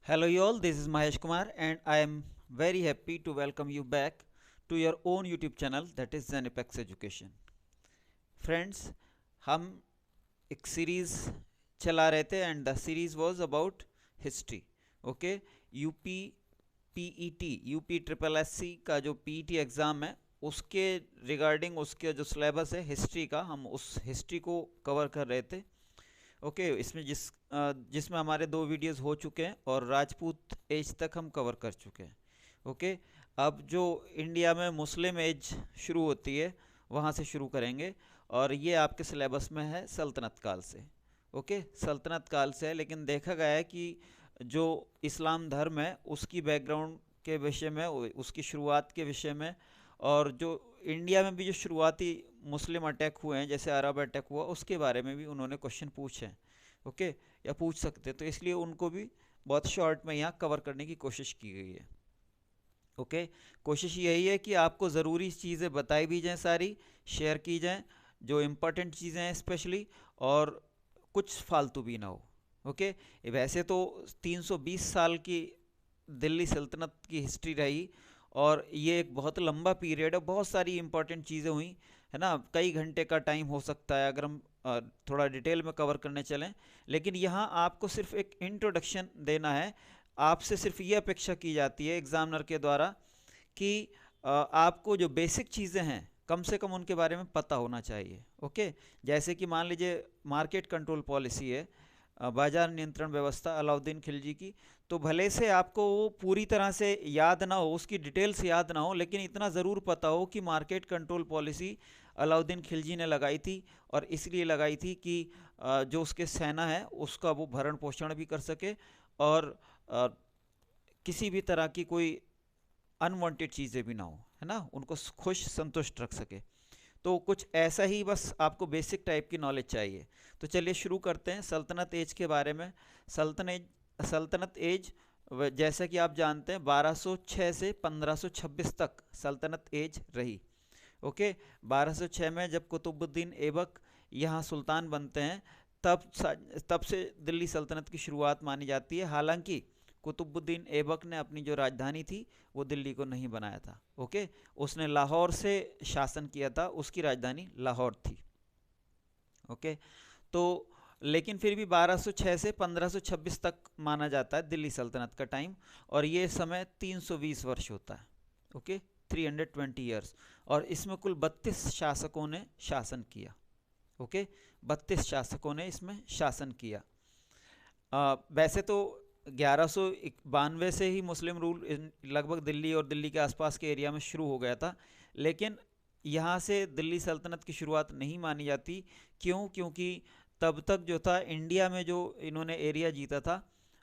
Hello, you all. This is Mahesh Kumar, and I am very happy to welcome you back to your own YouTube channel, that is Zenipex Education. Friends, हम एक series चला रहे थे and the series was about history. Okay, UP PET UP triple SC का जो PET exam है उसके regarding उसके जो सिलेबस है हिस्ट्री का, हम उस हिस्ट्री को कवर कर रहे थे. ओके, इसमें जिसमें हमारे दो वीडियोस हो चुके हैं और राजपूत एज तक हम कवर कर चुके हैं. ओके, अब जो इंडिया में मुस्लिम एज शुरू होती है वहाँ से शुरू करेंगे और ये आपके सिलेबस में है सल्तनत काल से. ओके, सल्तनत काल से है, लेकिन देखा गया है कि जो इस्लाम धर्म है उसकी बैकग्राउंड के विषय में, उसकी शुरुआत के विषय में, और जो इंडिया में भी जो शुरुआती मुस्लिम अटैक हुए हैं जैसे अरब अटैक हुआ उसके बारे में भी उन्होंने क्वेश्चन पूछे हैं. ओके, या पूछ सकते हैं, तो इसलिए उनको भी बहुत शॉर्ट में यहाँ कवर करने की कोशिश की गई है. ओके, कोशिश यही है कि आपको ज़रूरी चीज़ें बताई भी जाएँ, सारी शेयर की जाएँ, जो इम्पोर्टेंट चीज़ें हैं स्पेशली, और कुछ फालतू भी ना हो. ओके, वैसे तो 320 साल की दिल्ली सल्तनत की हिस्ट्री रही और ये एक बहुत लंबा पीरियड है, बहुत सारी इंपॉर्टेंट चीज़ें हुई है ना. कई घंटे का टाइम हो सकता है अगर हम थोड़ा डिटेल में कवर करने चलें, लेकिन यहाँ आपको सिर्फ एक इंट्रोडक्शन देना है. आपसे सिर्फ ये अपेक्षा की जाती है एग्जामिनर के द्वारा कि आपको जो बेसिक चीज़ें हैं कम से कम उनके बारे में पता होना चाहिए. ओके, जैसे कि मान लीजिए मार्केट कंट्रोल पॉलिसी है, बाजार नियंत्रण व्यवस्था अलाउद्दीन खिलजी की, तो भले से आपको वो पूरी तरह से याद ना हो, उसकी डिटेल्स याद ना हो, लेकिन इतना ज़रूर पता हो कि market control policy Alauddin Khilji ने लगाई थी और इसलिए लगाई थी कि जो उसके सेना है उसका वो भरण पोषण भी कर सके और किसी भी तरह की कोई अनवांटेड चीज़ें भी ना हो, है ना, उनको खुश संतुष्ट रख सके. तो कुछ ऐसा ही बस आपको बेसिक टाइप की नॉलेज चाहिए. तो चलिए शुरू करते हैं सल्तनत एज के बारे में. सल्तनत एज जैसा कि आप जानते हैं 1206 से 1526 तक सल्तनत एज रही. ओके, 1206 में जब कुतुबुद्दीन ऐबक यहाँ सुल्तान बनते हैं तब से दिल्ली सल्तनत की शुरुआत मानी जाती है. हालांकि कुतुबुद्दीन ऐबक ने अपनी जो राजधानी थी वो दिल्ली को नहीं बनाया था. ओके, उसने लाहौर से शासन किया था, उसकी राजधानी लाहौर थी. ओके, तो लेकिन फिर भी 1206 से 1526 तक माना जाता है दिल्ली सल्तनत का टाइम, और ये समय 320 वर्ष होता है. ओके, 320 ईयर्स, और इसमें कुल 32 शासकों ने शासन किया. ओके, 32 शासकों ने इसमें शासन किया. वैसे तो 1192 से ही मुस्लिम रूल लगभग दिल्ली और दिल्ली के आसपास के एरिया में शुरू हो गया था, लेकिन यहाँ से दिल्ली सल्तनत की शुरुआत नहीं मानी जाती. क्यों? क्योंकि तब तक जो था इंडिया में जो इन्होंने एरिया जीता था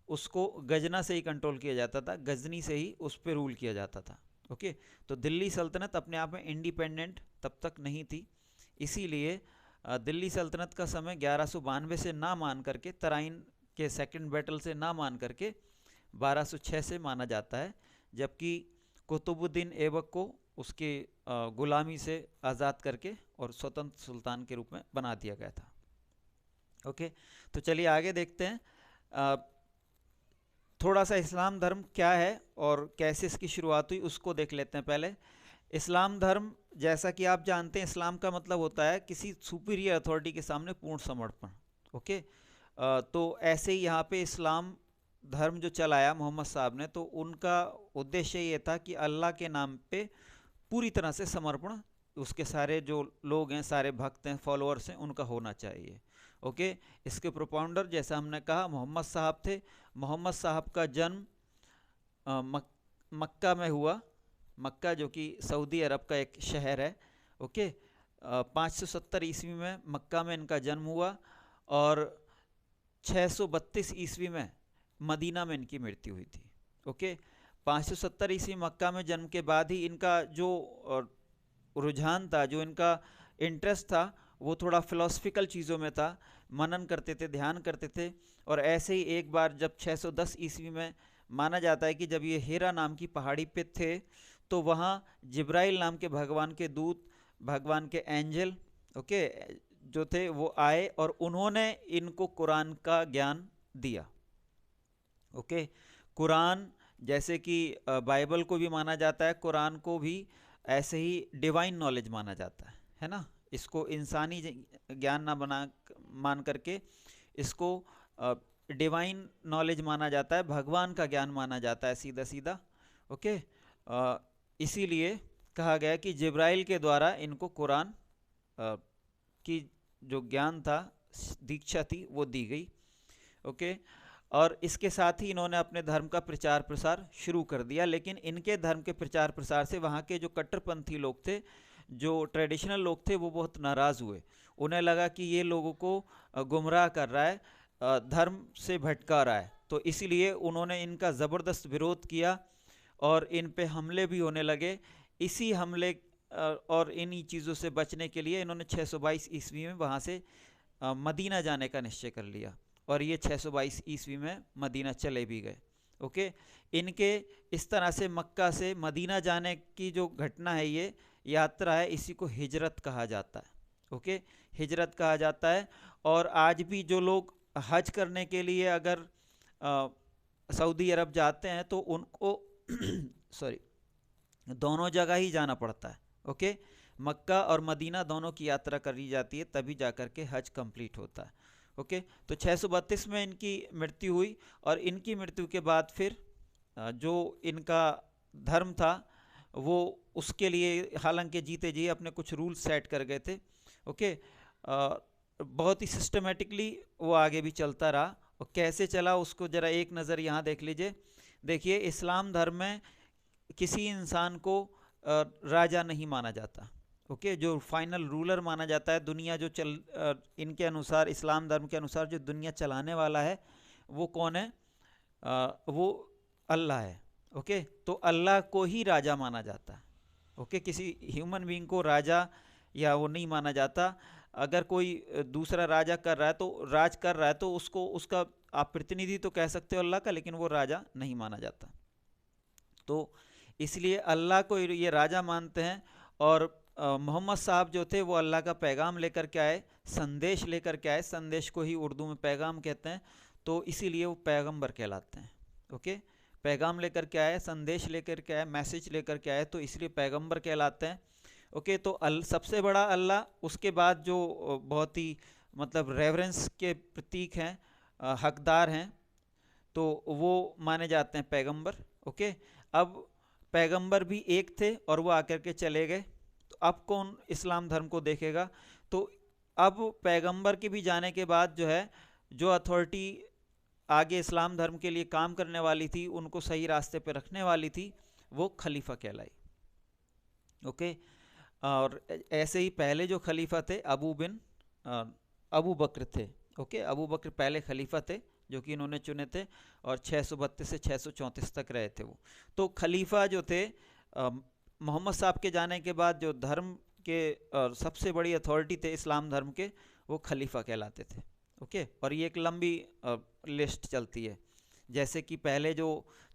उसको गजना से ही कंट्रोल किया जाता था, गजनी से ही उस पर रूल किया जाता था. ओके, तो दिल्ली सल्तनत अपने आप में इंडिपेंडेंट तब तक नहीं थी. इसीलिए दिल्ली सल्तनत का समय 1192 से ना मान करके, तराइन के सेकंड बैटल से ना मान करके 1206 से माना जाता है, जबकि कुतुबुद्दीन ऐबक को उसके गुलामी से आज़ाद करके और स्वतंत्र सुल्तान के रूप में बना दिया गया था. ओके, तो चलिए आगे देखते हैं. थोड़ा सा इस्लाम धर्म क्या है और कैसे इसकी शुरुआत हुई उसको देख लेते हैं. पहले इस्लाम धर्म, जैसा कि आप जानते हैं, इस्लाम का मतलब होता है किसी सुपीरियर अथॉरिटी के सामने पूर्ण समर्पण. ओके, तो ऐसे ही यहाँ पे इस्लाम धर्म जो चलाया मोहम्मद साहब ने, तो उनका उद्देश्य ये था कि अल्लाह के नाम पे पूरी तरह से समर्पण उसके सारे जो लोग हैं, सारे भक्त हैं, फॉलोअर्स हैं, उनका होना चाहिए. ओके, इसके प्रोपाउंडर जैसा हमने कहा मोहम्मद साहब थे. मोहम्मद साहब का जन्म मक्का में हुआ. मक्का जो कि सऊदी अरब का एक शहर है. ओके, 570 ईस्वी में मक्का में इनका जन्म हुआ और 632 ईस्वी में मदीना में इनकी मृत्यु हुई थी. ओके, 570 ईस्वी मक्का में जन्म के बाद ही इनका जो रुझान था, जो इनका इंटरेस्ट था, वो थोड़ा फिलोसफिकल चीज़ों में था. मनन करते थे, ध्यान करते थे. और ऐसे ही एक बार जब 610 ईस्वी में माना जाता है कि जब ये हेरा नाम की पहाड़ी पे थे, तो वहाँ जिब्राइल नाम के भगवान के दूत, भगवान के एंजल, ओके, जो थे वो आए और उन्होंने इनको कुरान का ज्ञान दिया. ओके। कुरान जैसे कि बाइबल को भी माना जाता है, कुरान को भी ऐसे ही डिवाइन नॉलेज माना जाता है ना। इसको इंसानी ज्ञान ना मान करके इसको डिवाइन नॉलेज माना जाता है, भगवान का ज्ञान माना जाता है सीधा सीधा। ओके। इसीलिए कहा गया कि जिब्राइल के द्वारा इनको कुरान की जो ज्ञान था, दीक्षा थी, वो दी गई। ओके। और इसके साथ ही इन्होंने अपने धर्म का प्रचार प्रसार शुरू कर दिया। लेकिन इनके धर्म के प्रचार प्रसार से वहाँ के जो कट्टरपंथी लोग थे, जो ट्रेडिशनल लोग थे, वो बहुत नाराज़ हुए। उन्हें लगा कि ये लोगों को गुमराह कर रहा है, धर्म से भटका रहा है। तो इसीलिए उन्होंने इनका ज़बरदस्त विरोध किया और इन पे हमले भी होने लगे। इसी हमले और इन्हीं चीज़ों से बचने के लिए इन्होंने 622 ईस्वी में वहाँ से मदीना जाने का निश्चय कर लिया और ये 622 ईस्वी में मदीना चले भी गए। ओके। इनके इस तरह से मक्का से मदीना जाने की जो घटना है, ये यात्रा है, इसी को हिजरत कहा जाता है। ओके। हिजरत कहा जाता है। और आज भी जो लोग हज करने के लिए अगर सऊदी अरब जाते हैं तो उनको सॉरी, दोनों जगह ही जाना पड़ता है। ओके। मक्का और मदीना दोनों की यात्रा करी जाती है, तभी जाकर के हज कंप्लीट होता है। ओके। तो 632 में इनकी मृत्यु हुई और इनकी मृत्यु के बाद फिर जो इनका धर्म था वो उसके लिए, हालांकि जीते जी अपने कुछ रूल सेट कर गए थे। ओके। बहुत ही सिस्टमेटिकली वो आगे भी चलता रहा। और कैसे चला उसको ज़रा एक नज़र यहाँ देख लीजिए। देखिए, इस्लाम धर्म में किसी इंसान को राजा नहीं माना जाता। ओके। जो फाइनल रूलर माना जाता है, दुनिया जो इनके अनुसार, इस्लाम धर्म के अनुसार जो दुनिया चलाने वाला है वो कौन है? वो अल्लाह है। ओके। तो अल्लाह को ही राजा माना जाता है। ओके। किसी ह्यूमन बीइंग को राजा या वो नहीं माना जाता। अगर कोई दूसरा राजा कर रहा है तो राज कर रहा है तो उसको, उसका आप प्रतिनिधि तो कह सकते हो अल्लाह का, लेकिन वो राजा नहीं माना जाता। तो इसलिए अल्लाह को ये राजा मानते हैं। और मोहम्मद साहब जो थे वो अल्लाह का पैगाम लेकर के आए, संदेश लेकर के आए। संदेश को ही उर्दू में पैगाम कहते हैं, तो इसीलिए वो पैगंबर कहलाते हैं। ओके। पैगाम लेकर के आए, संदेश लेकर के आए, मैसेज लेकर के आए, तो इसलिए पैगंबर कहलाते हैं। ओके। तो सबसे बड़ा अल्लाह, उसके बाद जो बहुत ही मतलब रेवरेंस के प्रतीक हैं, हकदार हैं, तो वो माने जाते हैं पैगंबर। ओके। अब पैगंबर भी एक थे और वो आकर के चले गए, तो अब कौन इस्लाम धर्म को देखेगा? तो अब पैगंबर के भी जाने के बाद जो है, जो अथॉरिटी आगे इस्लाम धर्म के लिए काम करने वाली थी, उनको सही रास्ते पे रखने वाली थी, वो खलीफा कहलाई। ओके। और ऐसे ही पहले जो खलीफा थे अबू बकर थे। ओके। अबू बकर पहले खलीफा थे जो कि इन्होंने चुने थे और 632 से 634 तक रहे थे वो। तो खलीफा जो थे, मोहम्मद साहब के जाने के बाद जो धर्म के सबसे बड़ी अथॉरिटी थे इस्लाम धर्म के, वो खलीफा कहलाते थे। ओके। और ये एक लंबी लिस्ट चलती है। जैसे कि पहले जो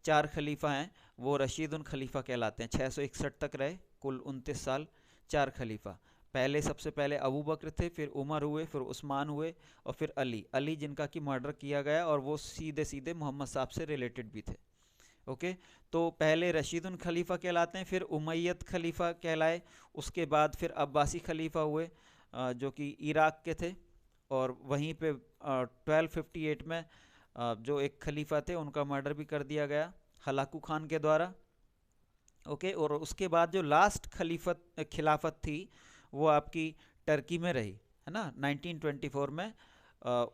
4 खलीफा हैं वो रशीदुन खलीफा कहलाते हैं, 661 तक रहे, कुल 29 साल 4 खलीफा। पहले सबसे पहले अबू बकर थे, फिर उमर हुए, फिर उस्मान हुए और फिर अली जिनका कि मर्डर किया गया और वो सीधे सीधे मोहम्मद साहब से रिलेटेड भी थे। ओके। तो पहले रशीदुन खलीफा कहलाते हैं, फिर उमैयद खलीफा कहलाए, उसके बाद फिर अब्बासी खलीफा हुए जो कि इराक के थे। और वहीं पे 1258 में जो एक खलीफा थे उनका मर्डर भी कर दिया गया हलाकू खान के द्वारा। ओके। और उसके बाद जो लास्ट खिलाफत थी वो आपकी टर्की में रही, है ना। 1924 में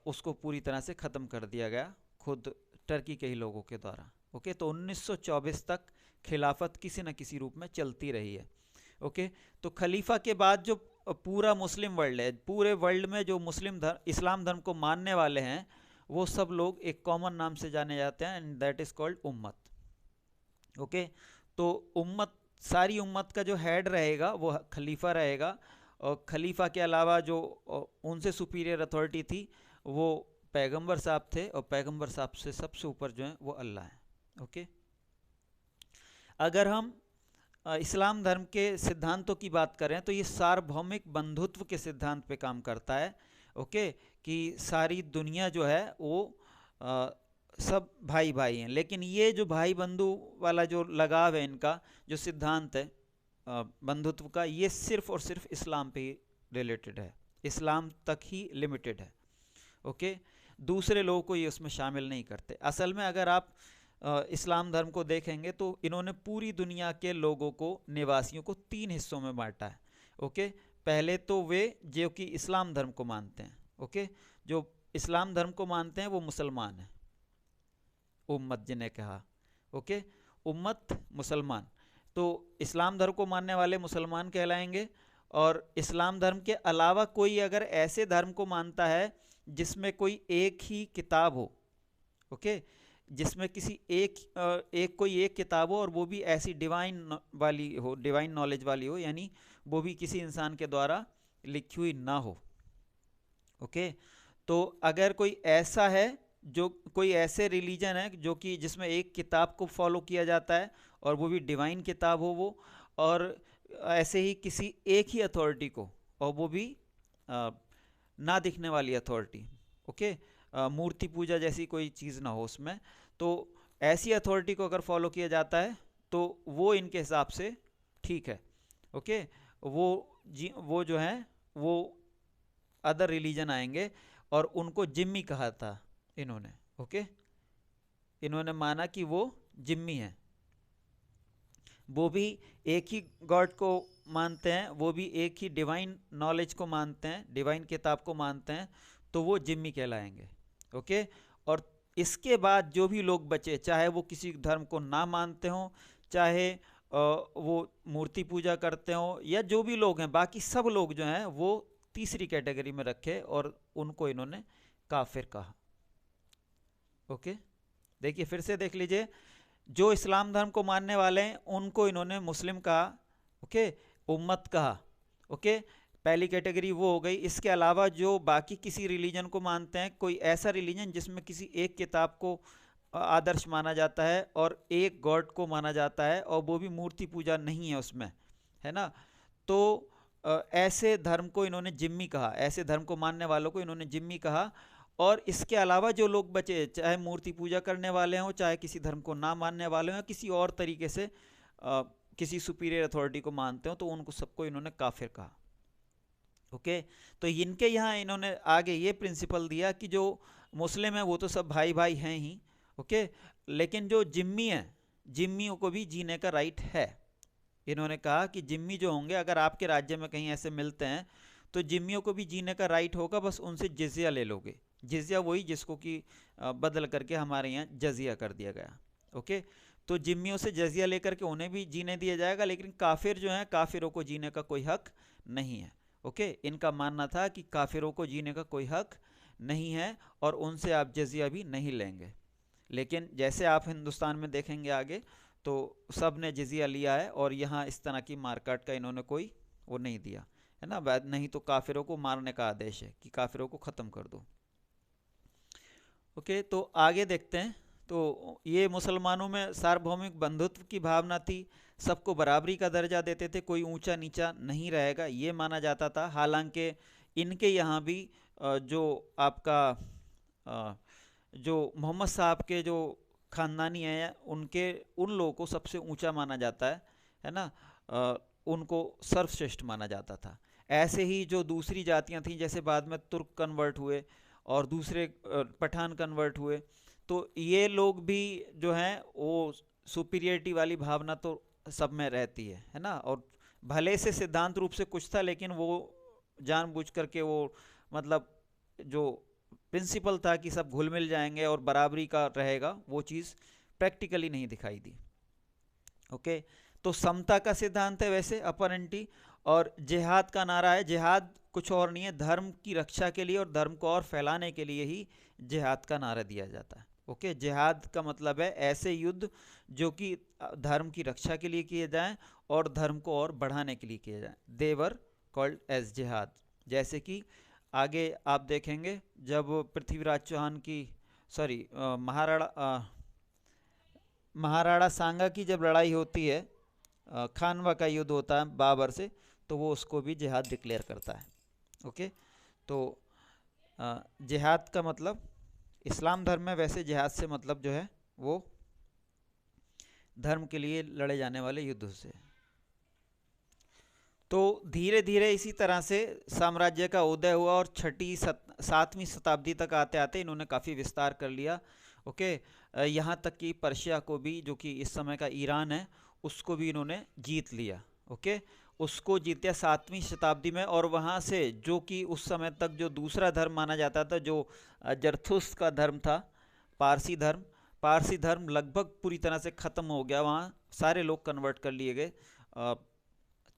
उसको पूरी तरह से ख़त्म कर दिया गया खुद टर्की के ही लोगों के द्वारा। ओके। तो 1924 तक खिलाफत किसी न किसी रूप में चलती रही है। ओके। तो खलीफा के बाद जो पूरा मुस्लिम वर्ल्ड है, पूरे वर्ल्ड में जो मुस्लिम इस्लाम धर्म को मानने वाले हैं, वो सब लोग एक कॉमन नाम से जाने जाते हैं, एंड दैट इज़ कॉल्ड उम्मत। ओके। तो उम्मत, सारी उम्मत का जो हेड रहेगा वो खलीफा रहेगा। और खलीफा के अलावा जो उनसे सुपीरियर अथॉरिटी थी वो पैगंबर साहब थे, और पैगंबर साहब से सबसे ऊपर जो है वो अल्लाह है। ओके। अगर हम इस्लाम धर्म के सिद्धांतों की बात करें तो ये सार्वभौमिक बंधुत्व के सिद्धांत पे काम करता है। ओके। कि सारी दुनिया जो है वो सब भाई भाई हैं, लेकिन ये जो भाई बंधु वाला जो लगाव है, इनका जो सिद्धांत है बंधुत्व का, ये सिर्फ और सिर्फ इस्लाम पे ही रिलेटेड है, इस्लाम तक ही लिमिटेड है। ओके, दूसरे लोगों को ये उसमें शामिल नहीं करते। असल में अगर आप इस्लाम धर्म को देखेंगे तो इन्होंने पूरी दुनिया के लोगों को, निवासियों को 3 हिस्सों में बांटा है। ओके, पहले तो वे जो कि इस्लाम धर्म को मानते हैं, ओके, जो इस्लाम धर्म को मानते हैं वो मुसलमान हैं, उम्मत जिन्हें कहा, ओके, उम्मत मुसलमान। तो इस्लाम धर्म को मानने वाले मुसलमान कहलाएंगे। और इस्लाम धर्म के अलावा कोई अगर ऐसे धर्म को मानता है जिसमें कोई एक ही किताब हो, ओके, जिसमें किसी कोई एक किताब हो और वो भी ऐसी डिवाइन वाली हो, डिवाइन नॉलेज वाली हो, यानी वो भी किसी इंसान के द्वारा लिखी हुई ना हो। ओके, तो अगर कोई ऐसा है, जो कोई ऐसे रिलीजन है जो कि जिसमें एक किताब को फॉलो किया जाता है और वो भी डिवाइन किताब हो वो, और ऐसे ही किसी एक ही अथॉरिटी को, और वो भी ना दिखने वाली अथॉरिटी, ओके, मूर्ति पूजा जैसी कोई चीज़ ना हो उसमें, तो ऐसी अथॉरिटी को अगर फॉलो किया जाता है तो वो इनके हिसाब से ठीक है। ओके, वो जो है वो अदर रिलीजन आएंगे और उनको जिम्मी कहा था इन्होंने। ओके, इन्होंने माना कि वो जिम्मी हैं, वो भी एक ही गॉड को मानते हैं, वो भी एक ही डिवाइन नॉलेज को मानते हैं, डिवाइन किताब को मानते हैं, तो वो जिम्मी कहलाएंगे। ओके, और इसके बाद जो भी लोग बचे, चाहे वो किसी धर्म को ना मानते हों, चाहे वो मूर्ति पूजा करते हों, या जो भी लोग हैं, बाकी सब लोग जो हैं वो तीसरी कैटेगरी में रखे और उनको इन्होंने काफिर कहा। ओके, देखिए फिर से देख लीजिए, जो इस्लाम धर्म को मानने वाले हैं उनको इन्होंने मुस्लिम कहा, ओके, उम्मत कहा। ओके, पहली कैटेगरी वो हो गई। इसके अलावा जो बाकी किसी रिलीजन को मानते हैं, कोई ऐसा रिलीजन जिसमें किसी एक किताब को आदर्श माना जाता है और एक गॉड को माना जाता है और वो भी मूर्ति पूजा नहीं है उसमें, है ना, तो ऐसे धर्म को इन्होंने जिम्मी कहा, ऐसे धर्म को मानने वालों को इन्होंने जिम्मी कहा। और इसके अलावा जो लोग बचे, चाहे मूर्ति पूजा करने वाले हों, चाहे किसी धर्म को ना मानने वाले हों, या किसी और तरीके से किसी सुपीरियर अथॉरिटी को मानते हो, तो उनको सबको इन्होंने काफिर कहा। ओके, तो इनके यहाँ इन्होंने आगे ये प्रिंसिपल दिया कि जो मुस्लिम है वो तो सब भाई भाई हैं ही, ओके, लेकिन जो जिम्मी है, जिम्मियों को भी जीने का राइट है। इन्होंने कहा कि जिम्मी जो होंगे, अगर आपके राज्य में कहीं ऐसे मिलते हैं तो जिम्मियों को भी जीने का राइट होगा, बस उनसे जिजिया ले लोगे। जिजिया वही जिसको कि बदल करके हमारे यहाँ जजिया कर दिया गया। ओके, तो जिम्मियों से जजिया लेकर के उन्हें भी जीने दिया जाएगा, लेकिन काफिर जो हैं, काफिरों को जीने का कोई हक नहीं है। ओके, इनका मानना था कि काफिरों को जीने का कोई हक नहीं है और उनसे आप जजिया भी नहीं लेंगे। लेकिन जैसे आप हिंदुस्तान में देखेंगे आगे, तो सब ने जजिया लिया है और यहाँ इस तरह की मारकाट का इन्होंने कोई वो नहीं दिया, है ना, नहीं तो काफिरों को मारने का आदेश है कि काफिरों को ख़त्म कर दो। ओके, तो आगे देखते हैं। तो ये मुसलमानों में सार्वभौमिक बंधुत्व की भावना थी, सबको बराबरी का दर्जा देते थे, कोई ऊंचा नीचा नहीं रहेगा ये माना जाता था। हालांकि इनके यहाँ भी जो आपका जो मोहम्मद साहब के जो ख़ानदानी हैं, उनके उन लोगों को सबसे ऊंचा माना जाता है ना, उनको सर्वश्रेष्ठ माना जाता था। ऐसे ही जो दूसरी जातियां थीं, जैसे बाद में तुर्क कन्वर्ट हुए और दूसरे पठान कन्वर्ट हुए, तो ये लोग भी जो हैं वो सुपीरियरिटी वाली भावना तो सब में रहती है ना, और भले से सिद्धांत रूप से कुछ था, लेकिन वो जानबूझ करके वो मतलब जो प्रिंसिपल था कि सब घुल मिल जाएंगे और बराबरी का रहेगा, वो चीज़ प्रैक्टिकली नहीं दिखाई दी। ओके, तो समता का सिद्धांत है वैसे अपरेंटली, और जिहाद का नारा है। जिहाद कुछ और नहीं है, धर्म की रक्षा के लिए और धर्म को और फैलाने के लिए ही जिहाद का नारा दिया जाता है। ओके, जिहाद का मतलब है ऐसे युद्ध जो कि धर्म की रक्षा के लिए किए जाएं और धर्म को और बढ़ाने के लिए किए जाएं। देवर कॉल्ड एज जिहाद। जैसे कि आगे आप देखेंगे, जब पृथ्वीराज चौहान की महाराणा सांगा की जब लड़ाई होती है, खानवा का युद्ध होता है बाबर से, तो वो उसको भी जिहाद डिक्लेयर करता है। ओके, तो जिहाद का मतलब इस्लाम धर्म में वैसे जिहाद से मतलब जो है वो धर्म के लिए लड़े जाने वाले युद्ध से। तो धीरे धीरे इसी तरह से साम्राज्य का उदय हुआ और छठी 7वीं शताब्दी तक आते आते इन्होंने काफ़ी विस्तार कर लिया। ओके, यहाँ तक कि पर्शिया को भी, जो कि इस समय का ईरान है, उसको भी इन्होंने जीत लिया। ओके, उसको जीता 7वीं शताब्दी में। और वहाँ से जो कि उस समय तक जो दूसरा धर्म माना जाता था, जो जरथुस्त्र का धर्म था, पारसी धर्म लगभग पूरी तरह से ख़त्म हो गया। वहाँ सारे लोग कन्वर्ट कर लिए गए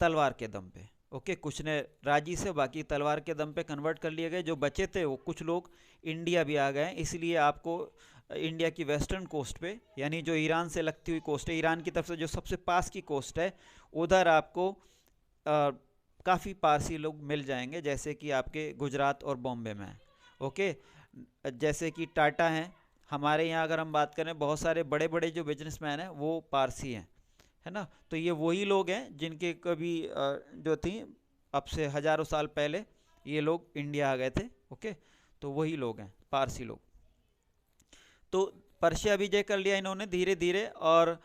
तलवार के दम पे। ओके, कुछ ने राजी से, बाकी तलवार के दम पे कन्वर्ट कर लिए गए। जो बचे थे वो कुछ लोग इंडिया भी आ गए। इसलिए आपको इंडिया की वेस्टर्न कोस्ट पे, यानी जो ईरान से लगती हुई कोस्ट है, ईरान की तरफ से जो सबसे पास की कोस्ट है, उधर आपको काफ़ी पारसी लोग मिल जाएंगे, जैसे कि आपके गुजरात और बॉम्बे में। ओके, जैसे कि टाटा हैं हमारे यहाँ, अगर हम बात करें, बहुत सारे बड़े बड़े जो बिजनेसमैन हैं वो पारसी हैं, है ना। तो ये वही लोग हैं जिनके कभी जो थी अब से हज़ारों साल पहले ये लोग इंडिया आ गए थे। ओके, तो वही लोग हैं पारसी लोग। तो पर्शिया विजय कर लिया इन्होंने धीरे धीरे। और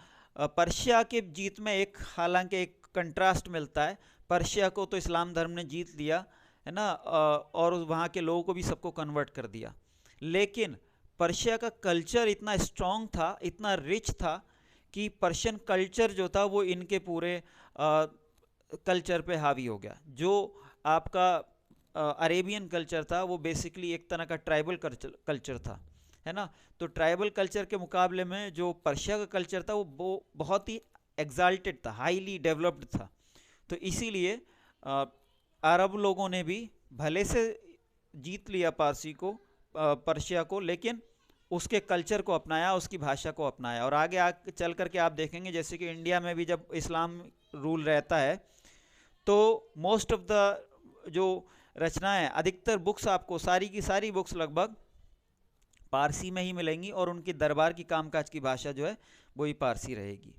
पर्शिया के जीत में एक, हालांकि एक कंट्रास्ट मिलता है। पर्शिया को तो इस्लाम धर्म ने जीत लिया, है ना, और वहाँ के लोगों को भी सबको कन्वर्ट कर दिया। लेकिन पर्शिया का कल्चर इतना स्ट्रॉन्ग था, इतना रिच था, कि पर्शियन कल्चर जो था वो इनके पूरे कल्चर पे हावी हो गया। जो आपका अरेबियन कल्चर था वो बेसिकली एक तरह का ट्राइबल कल्चर था, है ना। तो ट्राइबल कल्चर के मुकाबले में जो पर्शिया का कल्चर था वो बहुत ही एग्जाल्टेड था, हाईली डेवलप्ड था। तो इसीलिए अरब लोगों ने भी भले से जीत लिया पर्शिया को, लेकिन उसके कल्चर को अपनाया, उसकी भाषा को अपनाया। और आगे चल करके आप देखेंगे, जैसे कि इंडिया में भी जब इस्लाम रूल रहता है तो मोस्ट ऑफ द जो रचनाएं, अधिकतर बुक्स आपको, सारी की सारी बुक्स लगभग पारसी में ही मिलेंगी, और उनकी दरबार की कामकाज की भाषा जो है वही पारसी रहेगी।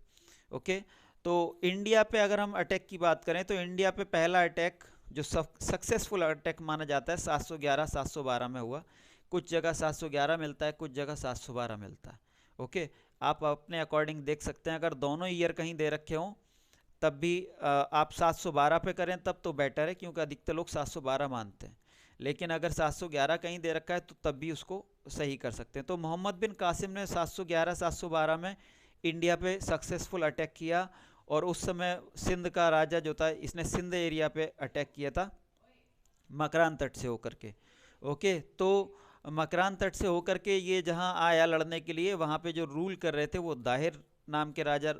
ओके, तो इंडिया पे अगर हम अटैक की बात करें तो इंडिया पे पहला अटैक जो सक्सेसफुल अटैक माना जाता है 711-712 में हुआ। कुछ जगह 711 मिलता है, कुछ जगह 712 मिलता है। ओके, आप अपने अकॉर्डिंग देख सकते हैं। अगर दोनों ईयर कहीं दे रखे हों तब भी आप 712 पे करें तब तो बेटर है, क्योंकि अधिकतर लोग 712 मानते हैं। लेकिन अगर 711 कहीं दे रखा है तो तब भी उसको सही कर सकते हैं। तो मोहम्मद बिन कासिम ने 711-712 में इंडिया पे सक्सेसफुल अटैक किया। और उस समय सिंध का राजा जो था, इसने सिंध एरिया पे अटैक किया था मकरान तट से होकर के। ओके, तो मकरान तट से होकर के ये जहाँ आया लड़ने के लिए, वहाँ पे जो रूल कर रहे थे वो दाहिर नाम के राजा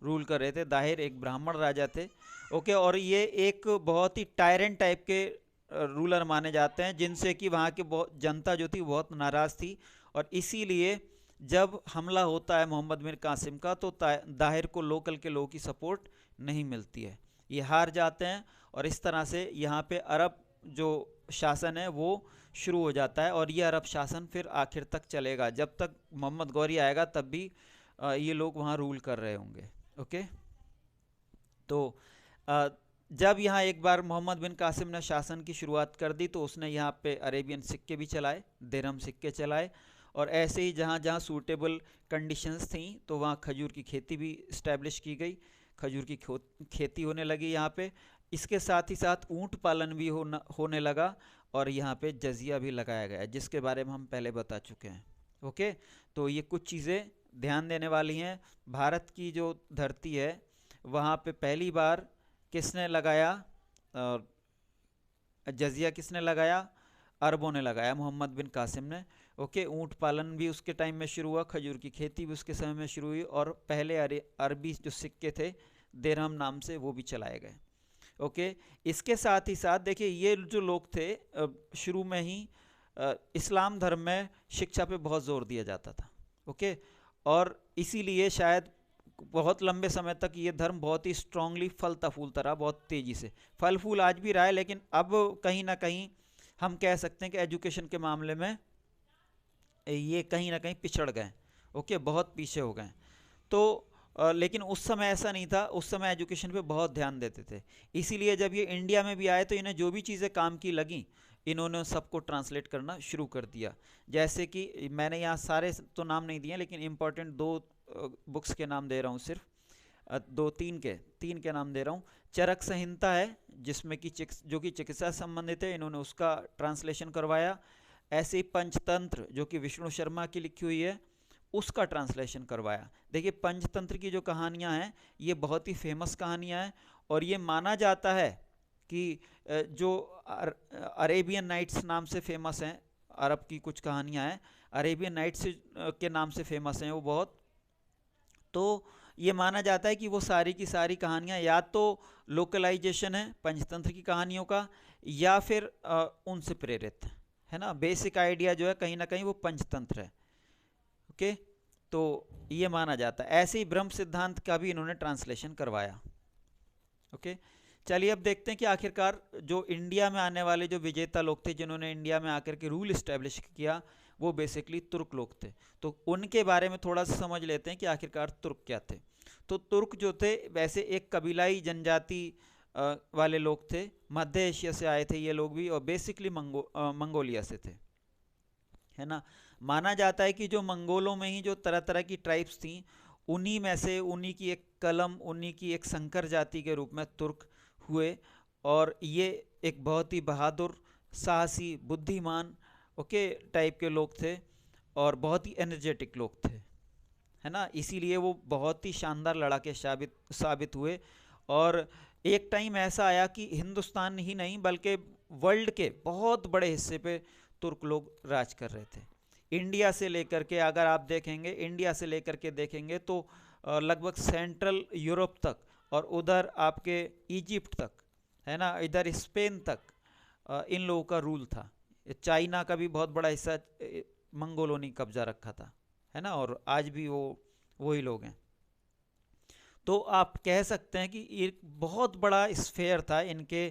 रूल कर रहे थे। दाहिर एक ब्राह्मण राजा थे। ओके, और ये एक बहुत ही टायरेंट टाइप के रूलर माने जाते हैं, जिनसे कि वहाँ की बहुत जनता जो थी बहुत नाराज़ थी। और इसीलिए जब हमला होता है मोहम्मद बिन कासिम का तो दाहिर को लोकल के लोगों की सपोर्ट नहीं मिलती है, ये हार जाते हैं। और इस तरह से यहाँ पे अरब जो शासन है वो शुरू हो जाता है। और ये अरब शासन फिर आखिर तक चलेगा, जब तक मोहम्मद गौरी आएगा तब भी ये लोग वहाँ रूल कर रहे होंगे। ओके, तो जब यहाँ एक बार मोहम्मद बिन कासिम ने शासन की शुरुआत कर दी तो उसने यहाँ पे अरेबियन सिक्के भी चलाए, दिरहम सिक्के चलाए। और ऐसे ही जहाँ जहाँ सूटेबल कंडीशंस थी तो वहाँ खजूर की खेती भी इस्टेब्लिश की गई, खजूर की खेती होने लगी यहाँ पे। इसके साथ ही साथ ऊँट पालन भी होने लगा, और यहाँ पे जजिया भी लगाया गया, जिसके बारे में हम पहले बता चुके हैं। ओके, तो ये कुछ चीज़ें ध्यान देने वाली हैं। भारत की जो धरती है वहाँ पे पहली बार किसने लगाया जजिया, किसने लगाया? अरबों ने लगाया, मोहम्मद बिन कासिम ने। ओके, ऊँट पालन भी उसके टाइम में शुरू हुआ, खजूर की खेती भी उसके समय में शुरू हुई, और पहले अरबी जो सिक्के थे दिरहम नाम से वो भी चलाए गए। ओके, इसके साथ ही साथ देखिए ये जो लोग थे शुरू में ही इस्लाम धर्म में शिक्षा पे बहुत जोर दिया जाता था। ओके, और इसीलिए शायद बहुत लंबे समय तक ये धर्म बहुत ही स्ट्रांगली फलता फूलता रहा, बहुत तेज़ी से फल फूल आज भी रहा है। लेकिन अब कहीं ना कहीं हम कह सकते हैं कि एजुकेशन के मामले में ये कहीं ना कहीं पिछड़ गए। ओके, बहुत पीछे हो गए। तो लेकिन उस समय ऐसा नहीं था, उस समय एजुकेशन पे बहुत ध्यान देते थे। इसीलिए जब ये इंडिया में भी आए तो इन्हें जो भी चीज़ें काम की लगी, इन्होंने सबको ट्रांसलेट करना शुरू कर दिया। जैसे कि मैंने यहाँ सारे तो नाम नहीं दिए, लेकिन इम्पोर्टेंट दो बुक्स के नाम दे रहा हूँ सिर्फ, तीन के नाम दे रहा हूँ। चरक संहिता है जिसमें कि जो कि चिकित्सा से संबंधित है, इन्होंने उसका ट्रांसलेशन करवाया। ऐसे ही पंचतंत्र जो कि विष्णु शर्मा की लिखी हुई है, उसका ट्रांसलेशन करवाया। देखिए पंचतंत्र की जो कहानियाँ हैं ये बहुत ही फेमस कहानियाँ हैं, और ये माना जाता है कि जो अरेबियन नाइट्स नाम से फेमस हैं, अरब की कुछ कहानियाँ हैं, अरेबियन नाइट्स के नाम से फेमस हैं वो बहुत। तो ये माना जाता है कि वो सारी की सारी कहानियाँ या तो लोकलाइजेशन है पंचतंत्र की कहानियों का, या फिर उनसे प्रेरित है ना। बेसिक आइडिया जो है कहीं ना कहीं वो पंचतंत्र है। ओके, तो ये माना जाता है। ऐसे ही ब्रह्म सिद्धांत का भी इन्होंने ट्रांसलेशन करवाया। ओके, चलिए अब देखते हैं कि आखिरकार जो इंडिया में आने वाले जो विजेता लोग थे, जिन्होंने इंडिया में आकर के रूल इस्टेब्लिश किया, वो बेसिकली तुर्क लोग थे। तो उनके बारे में थोड़ा सा समझ लेते हैं कि आखिरकार तुर्क क्या थे। तो तुर्क जो थे वैसे एक कबीलाई जनजाति वाले लोग थे, मध्य एशिया से आए थे ये लोग भी, और बेसिकली मंगोलिया से थे, है ना। माना जाता है कि जो मंगोलों में ही जो तरह तरह की ट्राइब्स थी, उन्हीं में से उन्हीं की एक कलम, उन्हीं की एक संकर जाति के रूप में तुर्क हुए। और ये एक बहुत ही बहादुर, साहसी, बुद्धिमान ओके टाइप के लोग थे, और बहुत ही एनर्जेटिक लोग थे, है ना। इसीलिए वो बहुत ही शानदार लड़ाके साबित हुए। और एक टाइम ऐसा आया कि हिंदुस्तान ही नहीं बल्कि वर्ल्ड के बहुत बड़े हिस्से पे तुर्क लोग राज कर रहे थे। इंडिया से लेकर के अगर आप देखेंगे, इंडिया से लेकर के देखेंगे तो लगभग सेंट्रल यूरोप तक, और उधर आपके इजिप्ट तक, है ना, इधर स्पेन तक इन लोगों का रूल था। चाइना का भी बहुत बड़ा हिस्सा मंगोलों ने कब्जा रखा था, है ना, और आज भी वो वही लोग हैं। तो आप कह सकते हैं कि एक बहुत बड़ा स्फेयर था इनके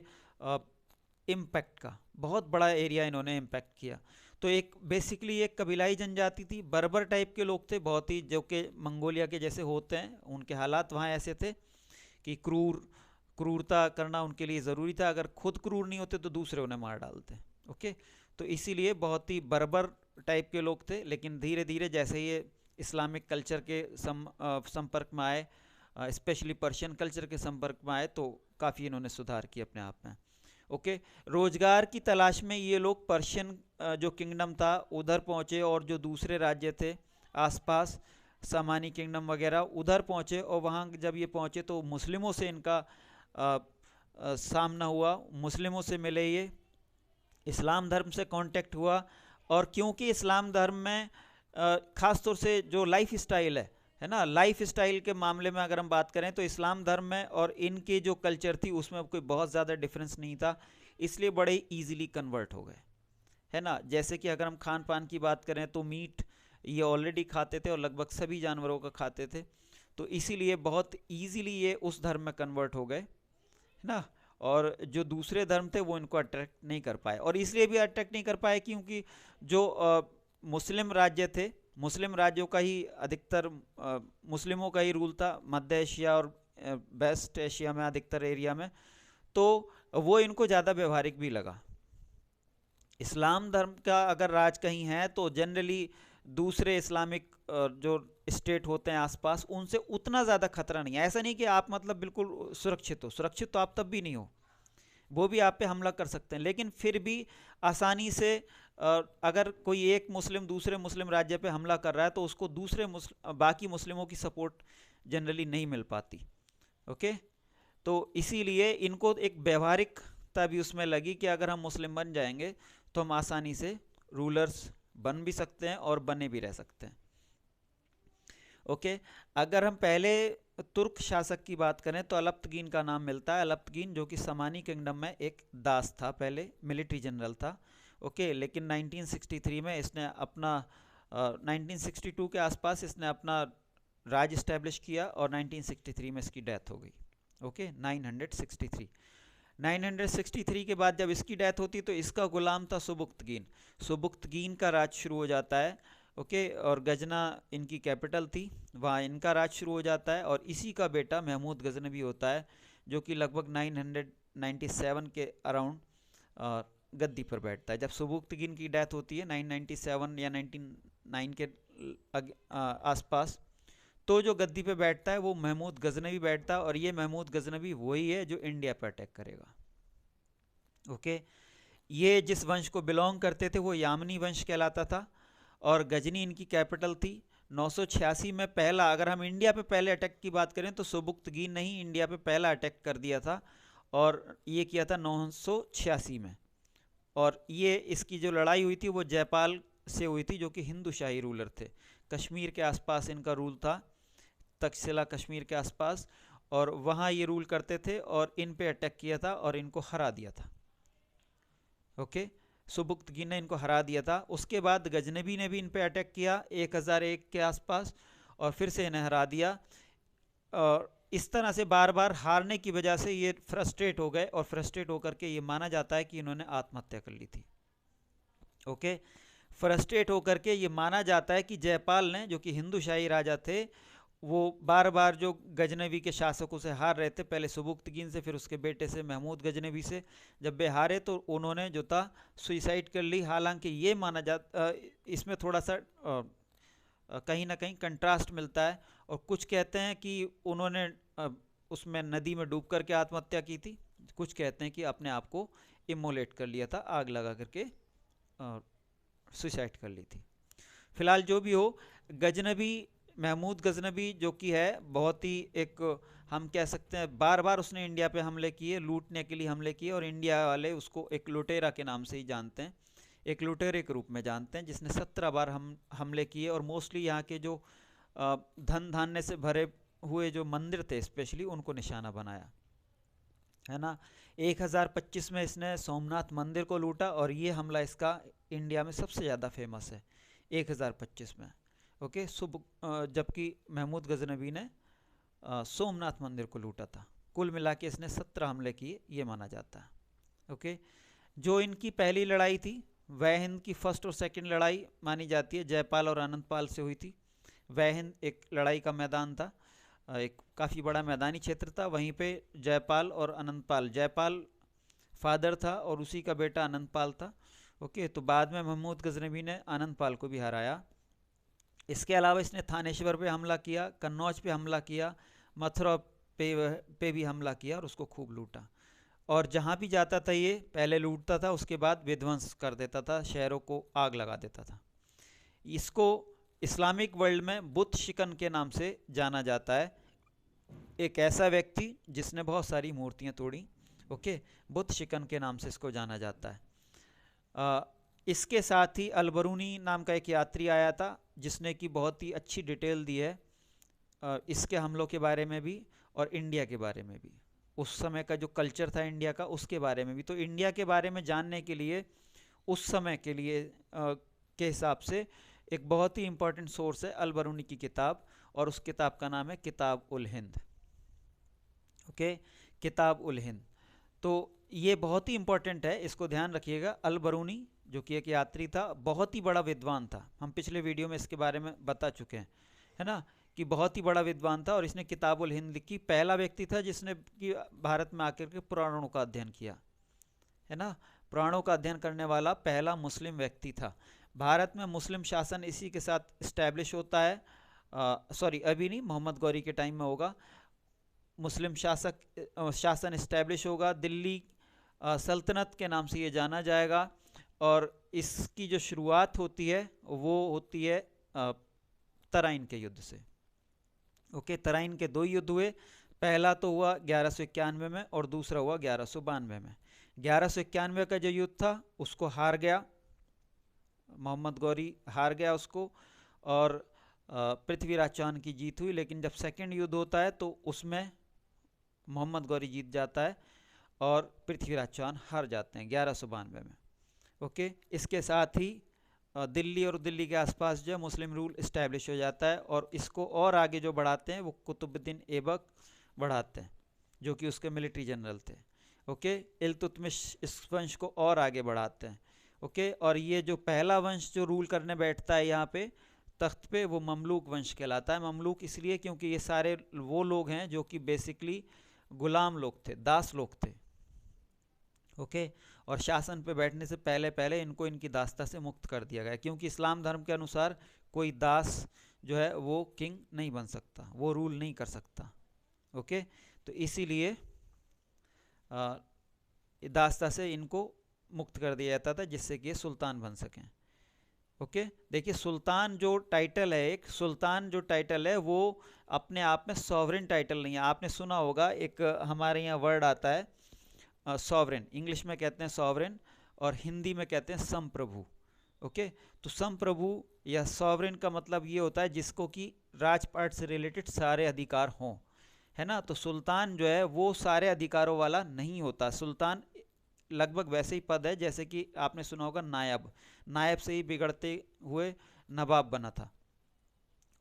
इम्पैक्ट का, बहुत बड़ा एरिया इन्होंने इम्पैक्ट किया। तो एक बेसिकली एक कबीलाई जनजाति थी, बर्बर टाइप के लोग थे बहुत ही, जो कि मंगोलिया के जैसे होते हैं। उनके हालात वहाँ ऐसे थे कि क्रूरता करना उनके लिए ज़रूरी था। अगर खुद क्रूर नहीं होते तो दूसरे उन्हें मार डालते। ओके, तो इसीलिए बहुत ही बर्बर टाइप के लोग थे। लेकिन धीरे धीरे जैसे ये इस्लामिक कल्चर के संपर्क में आए, स्पेशली पर्शियन कल्चर के संपर्क में आए, तो काफ़ी इन्होंने सुधार किया अपने आप में। ओके, रोजगार की तलाश में ये लोग पर्शियन जो किंगडम था उधर पहुँचे, और जो दूसरे राज्य थे आसपास, सामानी किंगडम वगैरह, उधर पहुँचे। और वहाँ जब ये पहुँचे तो मुस्लिमों से इनका सामना हुआ, मुस्लिमों से मिले, ये इस्लाम धर्म से कांटेक्ट हुआ। और क्योंकि इस्लाम धर्म में ख़ास तौर से जो लाइफ स्टाइल है ना, लाइफ स्टाइल के मामले में अगर हम बात करें तो इस्लाम धर्म में और इनकी जो कल्चर थी उसमें कोई बहुत ज़्यादा डिफरेंस नहीं था, इसलिए बड़े इजीली कन्वर्ट हो गए, है ना। जैसे कि अगर हम खान पान की बात करें तो मीट ये ऑलरेडी खाते थे, और लगभग सभी जानवरों का खाते थे, तो इसीलिए बहुत ईजीली ये उस धर्म में कन्वर्ट हो गए, है ना। और जो दूसरे धर्म थे वो इनको अट्रैक्ट नहीं कर पाए, और इसलिए भी अट्रैक्ट नहीं कर पाए क्योंकि जो मुस्लिम राज्य थे, मुस्लिम राज्यों का ही अधिकतर मुस्लिमों का ही रूल था मध्य एशिया और वेस्ट एशिया में, अधिकतर एरिया में। तो वो इनको ज़्यादा व्यवहारिक भी लगा। इस्लाम धर्म का अगर राज कहीं है तो जनरली दूसरे इस्लामिक जो स्टेट होते हैं आसपास, उनसे उतना ज़्यादा खतरा नहीं है। ऐसा नहीं कि आप मतलब बिल्कुल सुरक्षित हो, सुरक्षित तो आप तब भी नहीं हो, वो भी आप पे हमला कर सकते हैं। लेकिन फिर भी आसानी से अगर कोई एक मुस्लिम दूसरे मुस्लिम राज्य पे हमला कर रहा है तो उसको दूसरे बाकी मुस्लिमों की सपोर्ट जनरली नहीं मिल पाती। ओके, तो इसीलिए इनको एक व्यवहारिकता भी उसमें लगी कि अगर हम मुस्लिम बन जाएंगे तो हम आसानी से रूलर्स बन भी सकते हैं और बने भी रह सकते हैं। ओके, अगर हम पहले तुर्क शासक की बात करें तो अलप्तगीन का नाम मिलता है। अलप्तगीन जो कि समानी किंगडम में एक दास था, पहले मिलिट्री जनरल था। ओके, लेकिन 1963 में इसने अपना 1962 के आसपास इसने अपना राज इस्टेब्लिश किया, और 1963 में इसकी डेथ हो गई। ओके, 963 के बाद जब इसकी डेथ होती तो इसका गुलाम था सुबुक्तगीन। सुबुक्तगीन का राज शुरू हो जाता है। ओके, और गजना इनकी कैपिटल थी, वहाँ इनका राज शुरू हो जाता है। और इसी का बेटा महमूद गजनवी होता है, जो कि लगभग 997 के अराउंड गद्दी पर बैठता है। जब सुबुक्तगिन की डेथ होती है 997 या 99 के आसपास, तो जो गद्दी पे बैठता है वो महमूद गजनवी बैठता है, और ये महमूद गजनवी वही है जो इंडिया पर अटैक करेगा। ओके, ये जिस वंश को बिलोंग करते थे वो यामनी वंश कहलाता था, और गजनी इनकी कैपिटल थी। 986 में पहला, अगर हम इंडिया पे पहले अटैक की बात करें तो सुबुक्तगीन ने ही इंडिया पे पहला अटैक कर दिया था, और ये किया था 986 में। और ये इसकी जो लड़ाई हुई थी वो जयपाल से हुई थी, जो कि हिंदू शाही रूलर थे। कश्मीर के आसपास इनका रूल था, तक्षशिला कश्मीर के आसपास, और वहाँ ये रूल करते थे, और इन पे अटैक किया था और इनको हरा दिया था। ओके, सुबुक्तगिन ने इनको हरा दिया था। उसके बाद गजनबी ने भी इन पे अटैक किया 1001 के आसपास, और फिर से इन्हें हरा दिया। और इस तरह से बार बार हारने की वजह से ये फ्रस्ट्रेट हो गए, और फ्रस्ट्रेट होकर के ये माना जाता है कि इन्होंने आत्महत्या कर ली थी। ओके, फ्रस्ट्रेट होकर के ये माना जाता है कि जयपाल ने, जो कि हिंदू शाही राजा थे, वो बार बार जो गजनवी के शासकों से हार रहे थे, पहले सुबुक्तगिन से, फिर उसके बेटे से महमूद गजनवी से, जब वे हारे तो उन्होंने जो था सुइसाइड कर ली। हालांकि ये माना जाता, इसमें थोड़ा सा कहीं ना कहीं कंट्रास्ट मिलता है, और कुछ कहते हैं कि उन्होंने उसमें नदी में डूब करके आत्महत्या की थी, कुछ कहते हैं कि अपने आप को इमोलेट कर लिया था, आग लगा करके सुसाइड कर ली थी। फिलहाल जो भी हो, गजनबी, महमूद गजनबी जो कि है बहुत ही एक, हम कह सकते हैं बार बार उसने इंडिया पे हमले किए, लूटने के लिए हमले किए, और इंडिया वाले उसको एक लुटेरा के नाम से ही जानते हैं, एक लुटेरे के रूप में जानते हैं, जिसने 17 बार हमले किए, और मोस्टली यहाँ के जो धन धान्य से भरे हुए जो मंदिर थे स्पेशली उनको निशाना बनाया, है ना। 1025 में इसने सोमनाथ मंदिर को लूटा, और ये हमला इसका इंडिया में सबसे ज़्यादा फेमस है 1025 में। ओके, जबकि महमूद गजनवी ने सोमनाथ मंदिर को लूटा था। कुल मिला के इसने 17 हमले किए, ये माना जाता है। ओके, जो इनकी पहली लड़ाई थी वह हिंद की फर्स्ट और सेकंड लड़ाई मानी जाती है, जयपाल और अनंतपाल से हुई थी। वह हिंद एक लड़ाई का मैदान था, एक काफ़ी बड़ा मैदानी क्षेत्र था, वहीं पे जयपाल और अनंतपाल, जयपाल फादर था और उसी का बेटा अनंतपाल था। ओके, तो बाद में महमूद गजनवी ने अनंतपाल को भी हराया। इसके अलावा इसने थानेश्वर पे हमला किया, कन्नौज पे हमला किया, मथुरा पे भी हमला किया, और उसको खूब लूटा। और जहाँ भी जाता था ये पहले लूटता था, उसके बाद विध्वंस कर देता था, शहरों को आग लगा देता था। इसको इस्लामिक वर्ल्ड में बुत शिकन के नाम से जाना जाता है, एक ऐसा व्यक्ति जिसने बहुत सारी मूर्तियाँ तोड़ी। ओके, बुत शिकन के नाम से इसको जाना जाता है। इसके साथ ही अलबरूनी नाम का एक यात्री आया था, जिसने की बहुत ही अच्छी डिटेल दी है इसके हमलों के बारे में भी, और इंडिया के बारे में भी, उस समय का जो कल्चर था इंडिया का उसके बारे में भी। तो इंडिया के बारे में जानने के लिए उस समय के लिए के हिसाब से एक बहुत ही इम्पोर्टेंट सोर्स है अलबरूनी की किताब, और उस किताब का नाम है किताब उल हिंद। ओके, किताब उल हिंद, तो ये बहुत ही इम्पोर्टेंट है, इसको ध्यान रखिएगा। अलबरूनी जो कि एक यात्री था, बहुत ही बड़ा विद्वान था, हम पिछले वीडियो में इसके बारे में बता चुके हैं, है ना, कि बहुत ही बड़ा विद्वान था, और इसने किताब उल हिंद लिखी। पहला व्यक्ति था जिसने कि भारत में आकर के पुराणों का अध्ययन किया, है ना, पुराणों का अध्ययन करने वाला पहला मुस्लिम व्यक्ति था। भारत में मुस्लिम शासन इसी के साथ इस्टेब्लिश होता है, सॉरी अभी नहीं, मोहम्मद गौरी के टाइम में होगा, मुस्लिम शासन इस्टेब्लिश होगा। दिल्ली सल्तनत के नाम से ये जाना जाएगा, और इसकी जो शुरुआत होती है वो होती है तराइन के युद्ध से। ओके, तराइन के 2 युद्ध हुए, पहला तो हुआ 1191 में और दूसरा हुआ 1192 में। 1191 का जो युद्ध था उसको हार गया मोहम्मद गौरी, हार गया उसको, और पृथ्वीराज चौहान की जीत हुई। लेकिन जब सेकंड युद्ध होता है तो उसमें मोहम्मद गौरी जीत जाता है और पृथ्वीराज चौहान हार जाते हैं 1192 में। ओके, इसके साथ ही दिल्ली और दिल्ली के आसपास जो मुस्लिम रूल इस्टेब्लिश हो जाता है, और इसको और आगे जो बढ़ाते हैं वो कुतुबुद्दीन ऐबक बढ़ाते हैं, जो कि उसके मिलिट्री जनरल थे। ओके, इल्तुतमिश इस वंश को और आगे बढ़ाते हैं। ओके, और ये जो पहला वंश जो रूल करने बैठता है यहाँ पे तख्त पे, वो ममलूक वंश कहलाता है। ममलूक इसलिए क्योंकि ये सारे वो लोग हैं जो कि बेसिकली गुलाम लोग थे, दास लोग थे। ओके, और शासन पे बैठने से पहले पहले इनको इनकी दासता से मुक्त कर दिया गया, क्योंकि इस्लाम धर्म के अनुसार कोई दास जो है वो किंग नहीं बन सकता, वो रूल नहीं कर सकता। ओके, तो इसीलिए दासता से इनको मुक्त कर दिया जाता था जिससे कि ये सुल्तान बन सकें। ओके, देखिए सुल्तान जो टाइटल है, एक सुल्तान जो टाइटल है वो अपने आप में सॉवरेन टाइटल नहीं है। आपने सुना होगा एक हमारे यहाँ वर्ड आता है सॉवरेन, इंग्लिश में कहते हैं सॉवरेन और हिंदी में कहते हैं संप्रभु। ओके, तो संप्रभु या सॉवरेन का मतलब ये होता है जिसको कि राजपाट से रिलेटेड सारे अधिकार हों, है ना। तो सुल्तान जो है वो सारे अधिकारों वाला नहीं होता। सुल्तान लगभग वैसे ही पद है जैसे कि आपने सुना होगा नायब, नायब से ही बिगड़ते हुए नवाब बना था।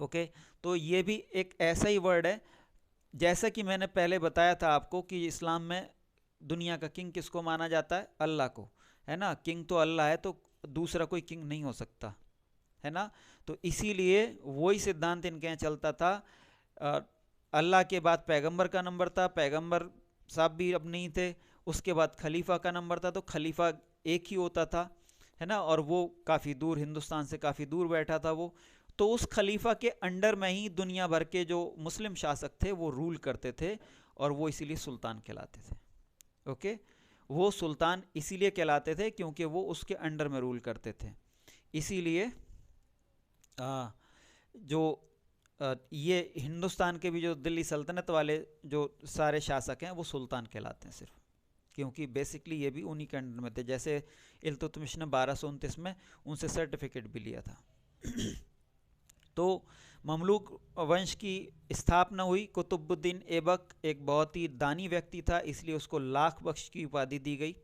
ओके, तो ये भी एक ऐसा ही वर्ड है। जैसा कि मैंने पहले बताया था आपको कि इस्लाम में दुनिया का किंग किसको माना जाता है, अल्लाह को, है ना। किंग तो अल्लाह है, तो दूसरा कोई किंग नहीं हो सकता, है ना। तो इसीलिए वही सिद्धांत इनके यहाँ चलता था। अल्लाह के बाद पैगंबर का नंबर था, पैगंबर साहब भी अब नहीं थे। उसके बाद खलीफा का नंबर था, तो खलीफा एक ही होता था, है ना। और वो काफ़ी दूर, हिंदुस्तान से काफ़ी दूर बैठा था वो। तो उस खलीफा के अंडर में ही दुनिया भर के जो मुस्लिम शासक थे वो रूल करते थे, और वो इसीलिए सुल्तान कहलाते थे। ओके, वो सुल्तान इसीलिए कहलाते थे क्योंकि वो उसके अंडर में रूल करते थे। इसीलिए जो ये हिंदुस्तान के भी जो दिल्ली सल्तनत वाले जो सारे शासक हैं वो सुल्तान कहलाते हैं सिर्फ, क्योंकि बेसिकली ये भी उन्हीं के अंडर में थे। जैसे इल्तुतमिश ने 1229 में उनसे सर्टिफिकेट भी लिया था। तो ममलूक वंश की स्थापना हुई। कुतुबुद्दीन ऐबक एक बहुत ही दानी व्यक्ति था, इसलिए उसको लाख बख्श की उपाधि दी गई,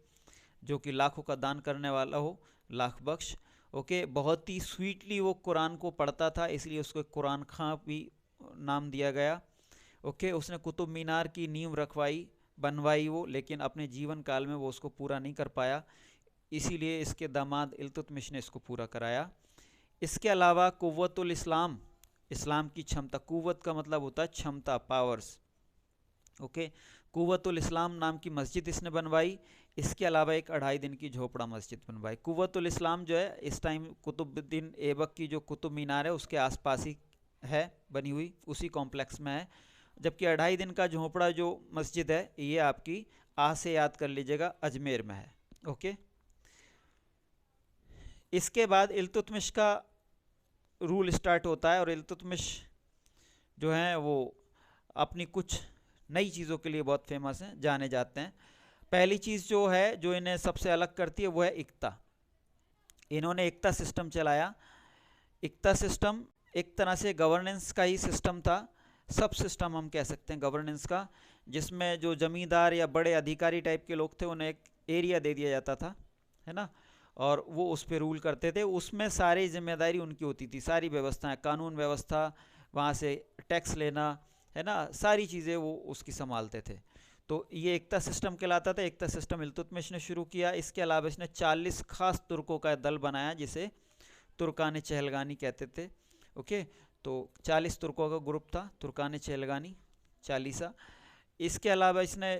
जो कि लाखों का दान करने वाला हो, लाख बख्श। ओके, बहुत ही स्वीटली वो कुरान को पढ़ता था, इसलिए उसको कुरान खां भी नाम दिया गया। ओके, उसने कुतुब मीनार की नींव रखवाई, बनवाई वो, लेकिन अपने जीवन काल में वो उसको पूरा नहीं कर पाया, इसीलिए इसके दामाद इल्तुतमिश ने इसको पूरा कराया। इसके अलावा कुव्वतुल इस्लाम, इस्लाम की क्षमता, कुव्वत का मतलब होता है क्षमता, पावर्स। ओके, कुव्वतुल इस्लाम नाम की मस्जिद इसने बनवाई। इसके अलावा एक 2.5 दिन की झोपड़ा मस्जिद बनवाई। कुव्वतुल इस्लाम जो है इस टाइम कुतुबुद्दीन ऐबक की जो कुतुब मीनार है उसके आसपास ही है बनी हुई, उसी कॉम्प्लेक्स में है। जबकि 2.5 दिन का झोपड़ा जो मस्जिद है ये आपकी आज से याद कर लीजिएगा अजमेर में है। ओके, इसके बाद इल्तुतमिश का रूल स्टार्ट होता है, और इल्तुतमिश जो हैं वो अपनी कुछ नई चीज़ों के लिए बहुत फेमस हैं, जाने जाते हैं। पहली चीज़ जो है जो इन्हें सबसे अलग करती है वो है इक्ता। इन्होंने इक्ता सिस्टम चलाया। इक्ता सिस्टम एक तरह से गवर्नेंस का ही सिस्टम था, सब सिस्टम हम कह सकते हैं गवर्नेंस का, जिसमें जो जमींदार या बड़े अधिकारी टाइप के लोग थे उन्हें एक एरिया दे दिया जाता था, है ना, और वो उस पर रूल करते थे। उसमें सारी जिम्मेदारी उनकी होती थी, सारी व्यवस्थाएं, कानून व्यवस्था, वहाँ से टैक्स लेना, है ना, सारी चीज़ें वो उसकी संभालते थे। तो ये एकता सिस्टम कहलाता था। एकता सिस्टम इल्तुतमिश ने शुरू किया। इसके अलावा इसने 40 खास तुर्कों का दल बनाया जिसे तुर्कान चहलगानी कहते थे। ओके, तो 40 तुर्कों का ग्रुप था, तुर्कान चहलगानी 40। इसके अलावा इसने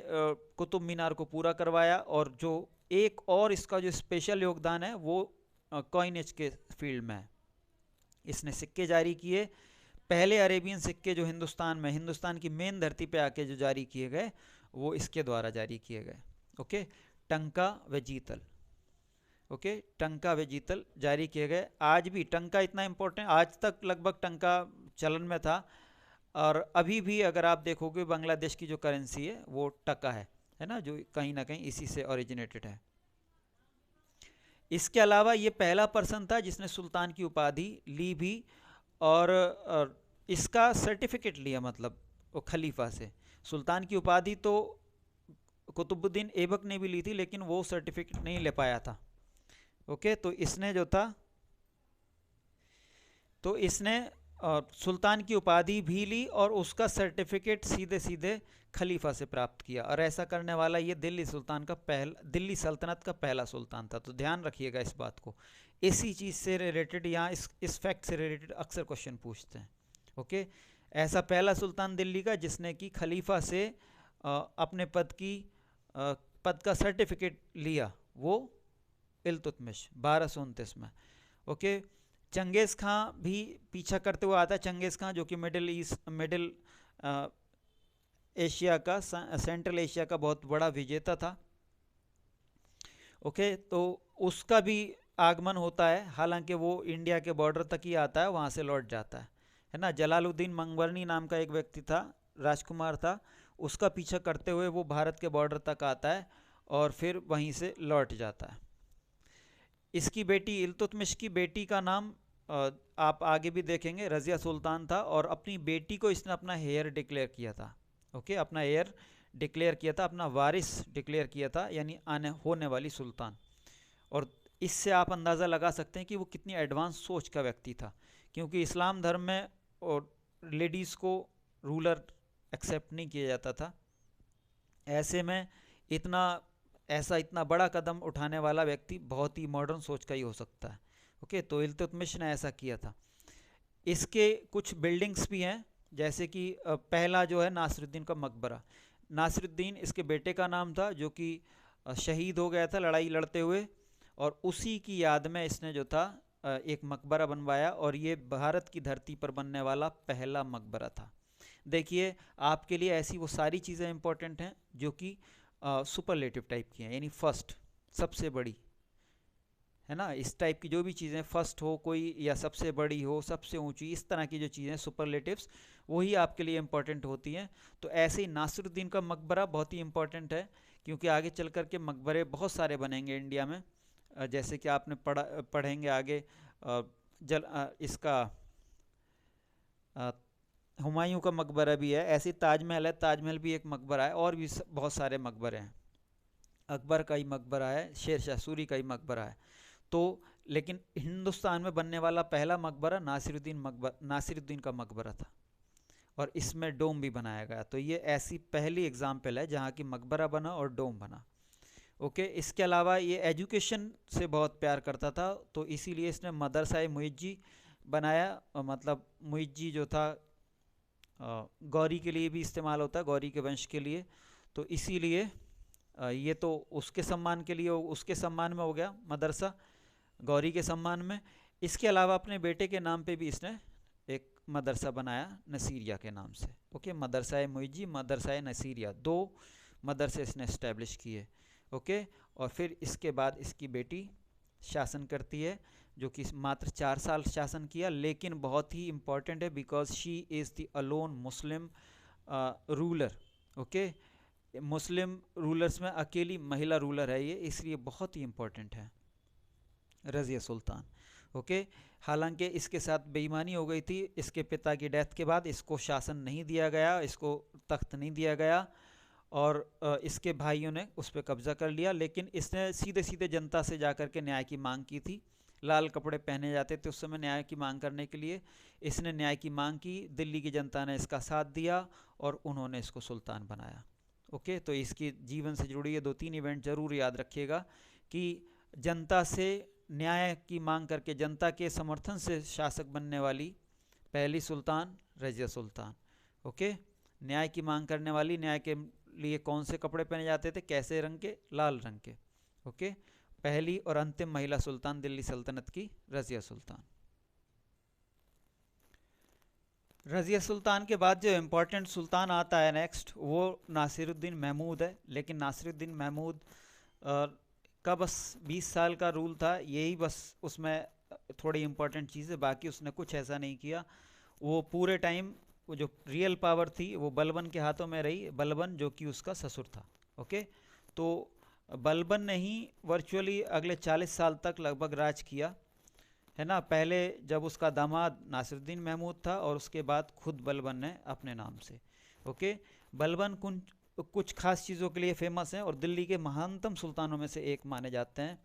कुतुब मीनार को पूरा करवाया, और जो एक और इसका जो स्पेशल योगदान है वो कॉइनेज के फील्ड में है। इसने सिक्के जारी किए, पहले अरेबियन सिक्के जो हिंदुस्तान की मेन धरती पे आके जो जारी किए गए वो इसके द्वारा जारी किए गए। ओके, टंका व जीतल, ओके, टंका व जीतल जारी किए गए। आज भी टंका इतना इम्पोर्टेंट, आज तक लगभग टंका चलन में था, और अभी भी अगर आप देखोगे बांग्लादेश की जो करेंसी है वो टका है ना, जो कहीं ना कहीं इसी से ओरिजिनेटेड है। इसके अलावा ये पहला पर्सन था जिसने सुल्तान की उपाधि ली भी, और इसका सर्टिफिकेट लिया, मतलब वो खलीफा से। सुल्तान की उपाधि तो कुतुबुद्दीन ऐबक ने भी ली थी, लेकिन वो सर्टिफिकेट नहीं ले पाया था। ओके, तो इसने जो था, तो इसने सुल्तान की उपाधि भी ली और उसका सर्टिफिकेट सीधे सीधे खलीफा से प्राप्त किया। और ऐसा करने वाला ये दिल्ली दिल्ली सल्तनत का पहला सुल्तान था। तो ध्यान रखिएगा इस बात को, इसी चीज़ से रिलेटेड यहाँ इस फैक्ट से रिलेटेड अक्सर क्वेश्चन पूछते हैं। ओके, ऐसा पहला सुल्तान दिल्ली का जिसने कि खलीफा से अपने पद का सर्टिफिकेट लिया, वो इल्तुतमिश 1229 में। ओके, चंगेज़ खां भी पीछा करते हुए आता है। चंगेज़ खां जो कि मिडिल एशिया का, सेंट्रल एशिया का बहुत बड़ा विजेता था। ओके, तो उसका भी आगमन होता है, हालांकि वो इंडिया के बॉर्डर तक ही आता है, वहाँ से लौट जाता है ना। जलालुद्दीन मंगवरनी नाम का एक व्यक्ति था, राजकुमार था, उसका पीछा करते हुए वो भारत के बॉर्डर तक आता है और फिर वहीं से लौट जाता है। इसकी बेटी इल्तुतमिश की बेटी का नाम आप आगे भी देखेंगे, रज़िया सुल्तान था, और अपनी बेटी को इसने अपना हेयर डिक्लेयर किया था। ओके, अपना हेयर डिक्लेयर किया था, अपना वारिस डिक्लेयर किया था, यानी आने होने वाली सुल्तान। और इससे आप अंदाज़ा लगा सकते हैं कि वो कितनी एडवांस सोच का व्यक्ति था, क्योंकि इस्लाम धर्म में और लेडीज़ को रूलर एक्सेप्ट नहीं किया जाता था। ऐसे में इतना बड़ा कदम उठाने वाला व्यक्ति बहुत ही मॉडर्न सोच का ही हो सकता है। ओके, तो इल्तुतमिश ने ऐसा किया था। इसके कुछ बिल्डिंग्स भी हैं, जैसे कि पहला जो है नासिरुद्दीन का मकबरा। नासिरुद्दीन इसके बेटे का नाम था, जो कि शहीद हो गया था लड़ाई लड़ते हुए, और उसी की याद में इसने जो था एक मकबरा बनवाया, और ये भारत की धरती पर बनने वाला पहला मकबरा था। देखिए, आपके लिए ऐसी वो सारी चीज़ें इंपॉर्टेंट हैं जो कि सुपरलेटिव टाइप की हैं, यानी फर्स्ट, सबसे बड़ी, है ना। इस टाइप की जो भी चीज़ें फर्स्ट हो कोई, या सबसे बड़ी हो, सबसे ऊंची, इस तरह की जो चीज़ें सुपरलेटिव्स, वही आपके लिए इंपॉर्टेंट होती हैं। तो ऐसे ही नासिरुद्दीन का मकबरा बहुत ही इंपॉर्टेंट है, क्योंकि आगे चल कर के मकबरे बहुत सारे बनेंगे इंडिया में। जैसे कि आपने पढ़ेंगे आगे, इसका हुमायूं का मकबरा भी है, ऐसे ताजमहल है, ताजमहल भी एक मकबरा है, और भी बहुत सारे मकबरे हैं। अकबर का ही मकबरा है, शेर शाह सूरी का ही मकबरा है। तो लेकिन हिंदुस्तान में बनने वाला पहला मकबरा नासिरुद्दीन का मकबरा था, और इसमें डोम भी बनाया गया। तो ये ऐसी पहली एग्जाम्पल है जहाँ की मकबरा बना और डोम बना। ओके, इसके अलावा ये एजुकेशन से बहुत प्यार करता था, तो इसीलिए इसने मदरसा मुइज्जी बनाया। मतलब मुइज्जी जो था गौरी के लिए भी इस्तेमाल होता है, गौरी के वंश के लिए, तो इसीलिए ये तो उसके सम्मान के लिए, उसके सम्मान में हो गया मदरसा, गौरी के सम्मान में। इसके अलावा अपने बेटे के नाम पे भी इसने एक मदरसा बनाया, नसीरिया के नाम से। ओके, मदरसा मुइज्जी, मदरसा नसीरिया, 2 मदरसे इसने इस्टेब्लिश किए। ओके, और फिर इसके बाद इसकी बेटी शासन करती है, जो कि मात्र 4 साल शासन किया, लेकिन बहुत ही इम्पॉर्टेंट है, because she is the alone Muslim ruler. Okay, Muslim rulers में अकेली महिला रूलर है ये, इसलिए बहुत ही इम्पोर्टेंट है रज़िया सुल्तान। ओके, हालांकि इसके साथ बेईमानी हो गई थी, इसके पिता की डेथ के बाद इसको शासन नहीं दिया गया, इसको तख्त नहीं दिया गया, और इसके भाइयों ने उस पर कब्ज़ा कर लिया। लेकिन इसने सीधे सीधे जनता से जाकर के न्याय की मांग की थी। लाल कपड़े पहने जाते थे उस समय न्याय की मांग करने के लिए, इसने न्याय की मांग की, दिल्ली की जनता ने इसका साथ दिया, और उन्होंने इसको सुल्तान बनाया। ओके, तो इसकी जीवन से जुड़ी ये 2-3 इवेंट ज़रूर याद रखिएगा, कि जनता से न्याय की मांग करके, जनता के समर्थन से शासक बनने वाली पहली सुल्तान रज़िया सुल्तान। ओके, न्याय की मांग करने वाली, न्याय के लिए कौन से कपड़े पहने जाते थे, कैसे रंग के, लाल रंग के। ओके, पहली और अंतिम महिला सुल्तान दिल्ली सल्तनत की रज़िया सुल्तान। रज़िया सुल्तान के बाद जो इम्पोर्टेंट सुल्तान आता है नेक्स्ट, वो नासिरुद्दीन महमूद है। लेकिन नासिरुद्दीन महमूद का बस 20 साल का रूल था, यही बस उसमें थोड़ी इम्पोर्टेंट चीज़ है, बाकी उसने कुछ ऐसा नहीं किया। वो पूरे टाइम वो जो रियल पावर थी वो बलबन के हाथों में रही, बलबन जो कि उसका ससुर था। ओके, तो बलबन ने ही वर्चुअली अगले 40 साल तक लगभग राज किया, है ना। पहले जब उसका दामाद नासिरुद्दीन महमूद था, और उसके बाद खुद बलबन ने अपने नाम से। ओके, बलबन कुछ खास चीज़ों के लिए फेमस हैं, और दिल्ली के महानतम सुल्तानों में से एक माने जाते हैं।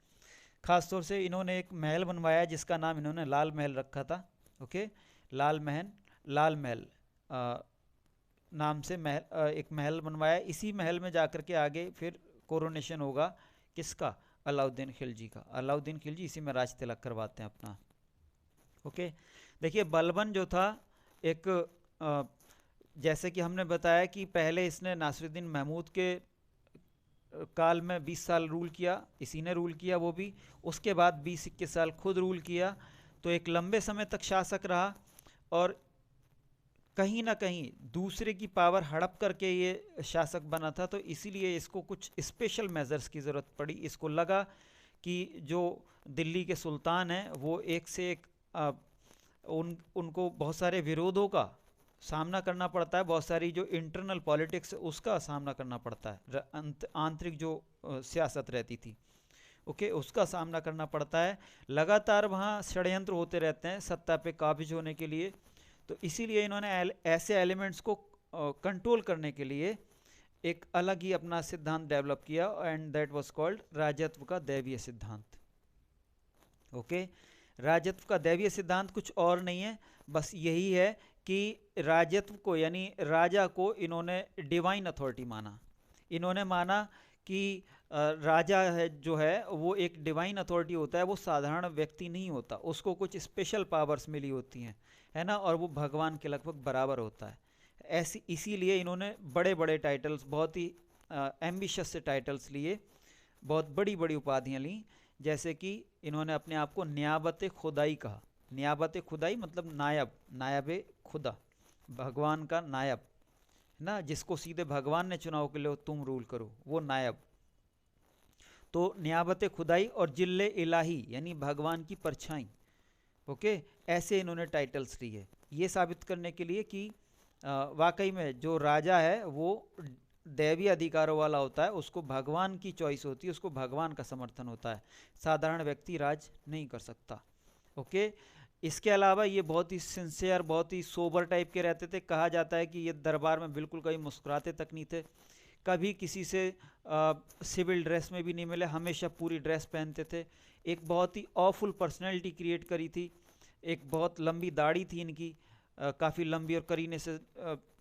ख़ास तौर से इन्होंने एक महल बनवाया जिसका नाम इन्होंने लाल महल रखा था। ओके, लाल महल नाम से एक महल बनवाया। इसी महल में जाकर के आगे फिर कोरोनेशन होगा किसका, अलाउद्दीन खिलजी का। अलाउद्दीन खिलजी इसी में राज तिलक करवाते हैं अपना। ओके, देखिए बलबन जो था एक जैसे कि हमने बताया कि पहले इसने नासिरुद्दीन महमूद के काल में 20 साल रूल किया, इसी ने रूल किया वो भी, उसके बाद 20-21 साल खुद रूल किया, तो एक लंबे समय तक शासक रहा और कहीं ना कहीं दूसरे की पावर हड़प करके ये शासक बना था। तो इसीलिए इसको कुछ स्पेशल मेजर्स की ज़रूरत पड़ी। इसको लगा कि जो दिल्ली के सुल्तान हैं वो एक से एक उनको बहुत सारे विरोधों का सामना करना पड़ता है, बहुत सारी जो इंटरनल पॉलिटिक्स उसका सामना करना पड़ता है, आंतरिक जो सियासत रहती थी ओके उसका सामना करना पड़ता है। लगातार वहाँ षड्यंत्र होते रहते हैं सत्ता पे काबिज होने के लिए। तो इसीलिए इन्होंने ऐसे एलिमेंट्स को कंट्रोल करने के लिए एक अलग ही अपना सिद्धांत डेवलप किया एंड दैट वाज कॉल्ड राजत्व का दैवीय सिद्धांत। ओके राजत्व का दैवीय सिद्धांत कुछ और नहीं है, बस यही है कि राजत्व को यानी राजा को इन्होंने डिवाइन अथॉरिटी माना। इन्होंने माना कि राजा है जो है वो एक डिवाइन अथॉरिटी होता है, वो साधारण व्यक्ति नहीं होता, उसको कुछ स्पेशल पावर्स मिली होती हैं, है ना, और वो भगवान के लगभग बराबर होता है। ऐसी इसीलिए इन्होंने बड़े बड़े टाइटल्स, बहुत ही एम्बिशियस से टाइटल्स लिए, बहुत बड़ी बड़ी उपाधियाँ ली। जैसे कि इन्होंने अपने आप को नियाबत खुदाई कहा। नियाबत खुदाई मतलब नायब, नायब खुदा, भगवान का नायब ना, जिसको सीधे भगवान ने चुनाव के लिए तुम रूल करो, वो नायब। तो नियाबत खुदाई और जिल्ले इलाही यानी भगवान की परछाई। ओके ऐसे इन्होंने टाइटल्स लिए, ये साबित करने के लिए कि वाकई में जो राजा है वो दैवीय अधिकारों वाला होता है, उसको भगवान की चॉइस होती है, उसको भगवान का समर्थन होता है, साधारण व्यक्ति राज नहीं कर सकता। ओके इसके अलावा ये बहुत ही सिंसियर, बहुत ही सोबर टाइप के रहते थे। कहा जाता है कि ये दरबार में बिल्कुल कभी मुस्कुराते तक नहीं थे, कभी किसी से सिविल ड्रेस में भी नहीं मिले, हमेशा पूरी ड्रेस पहनते थे। एक बहुत ही ऑफुल पर्सनैलिटी क्रिएट करी थी। एक बहुत लंबी दाढ़ी थी इनकी, काफ़ी लंबी और करीने से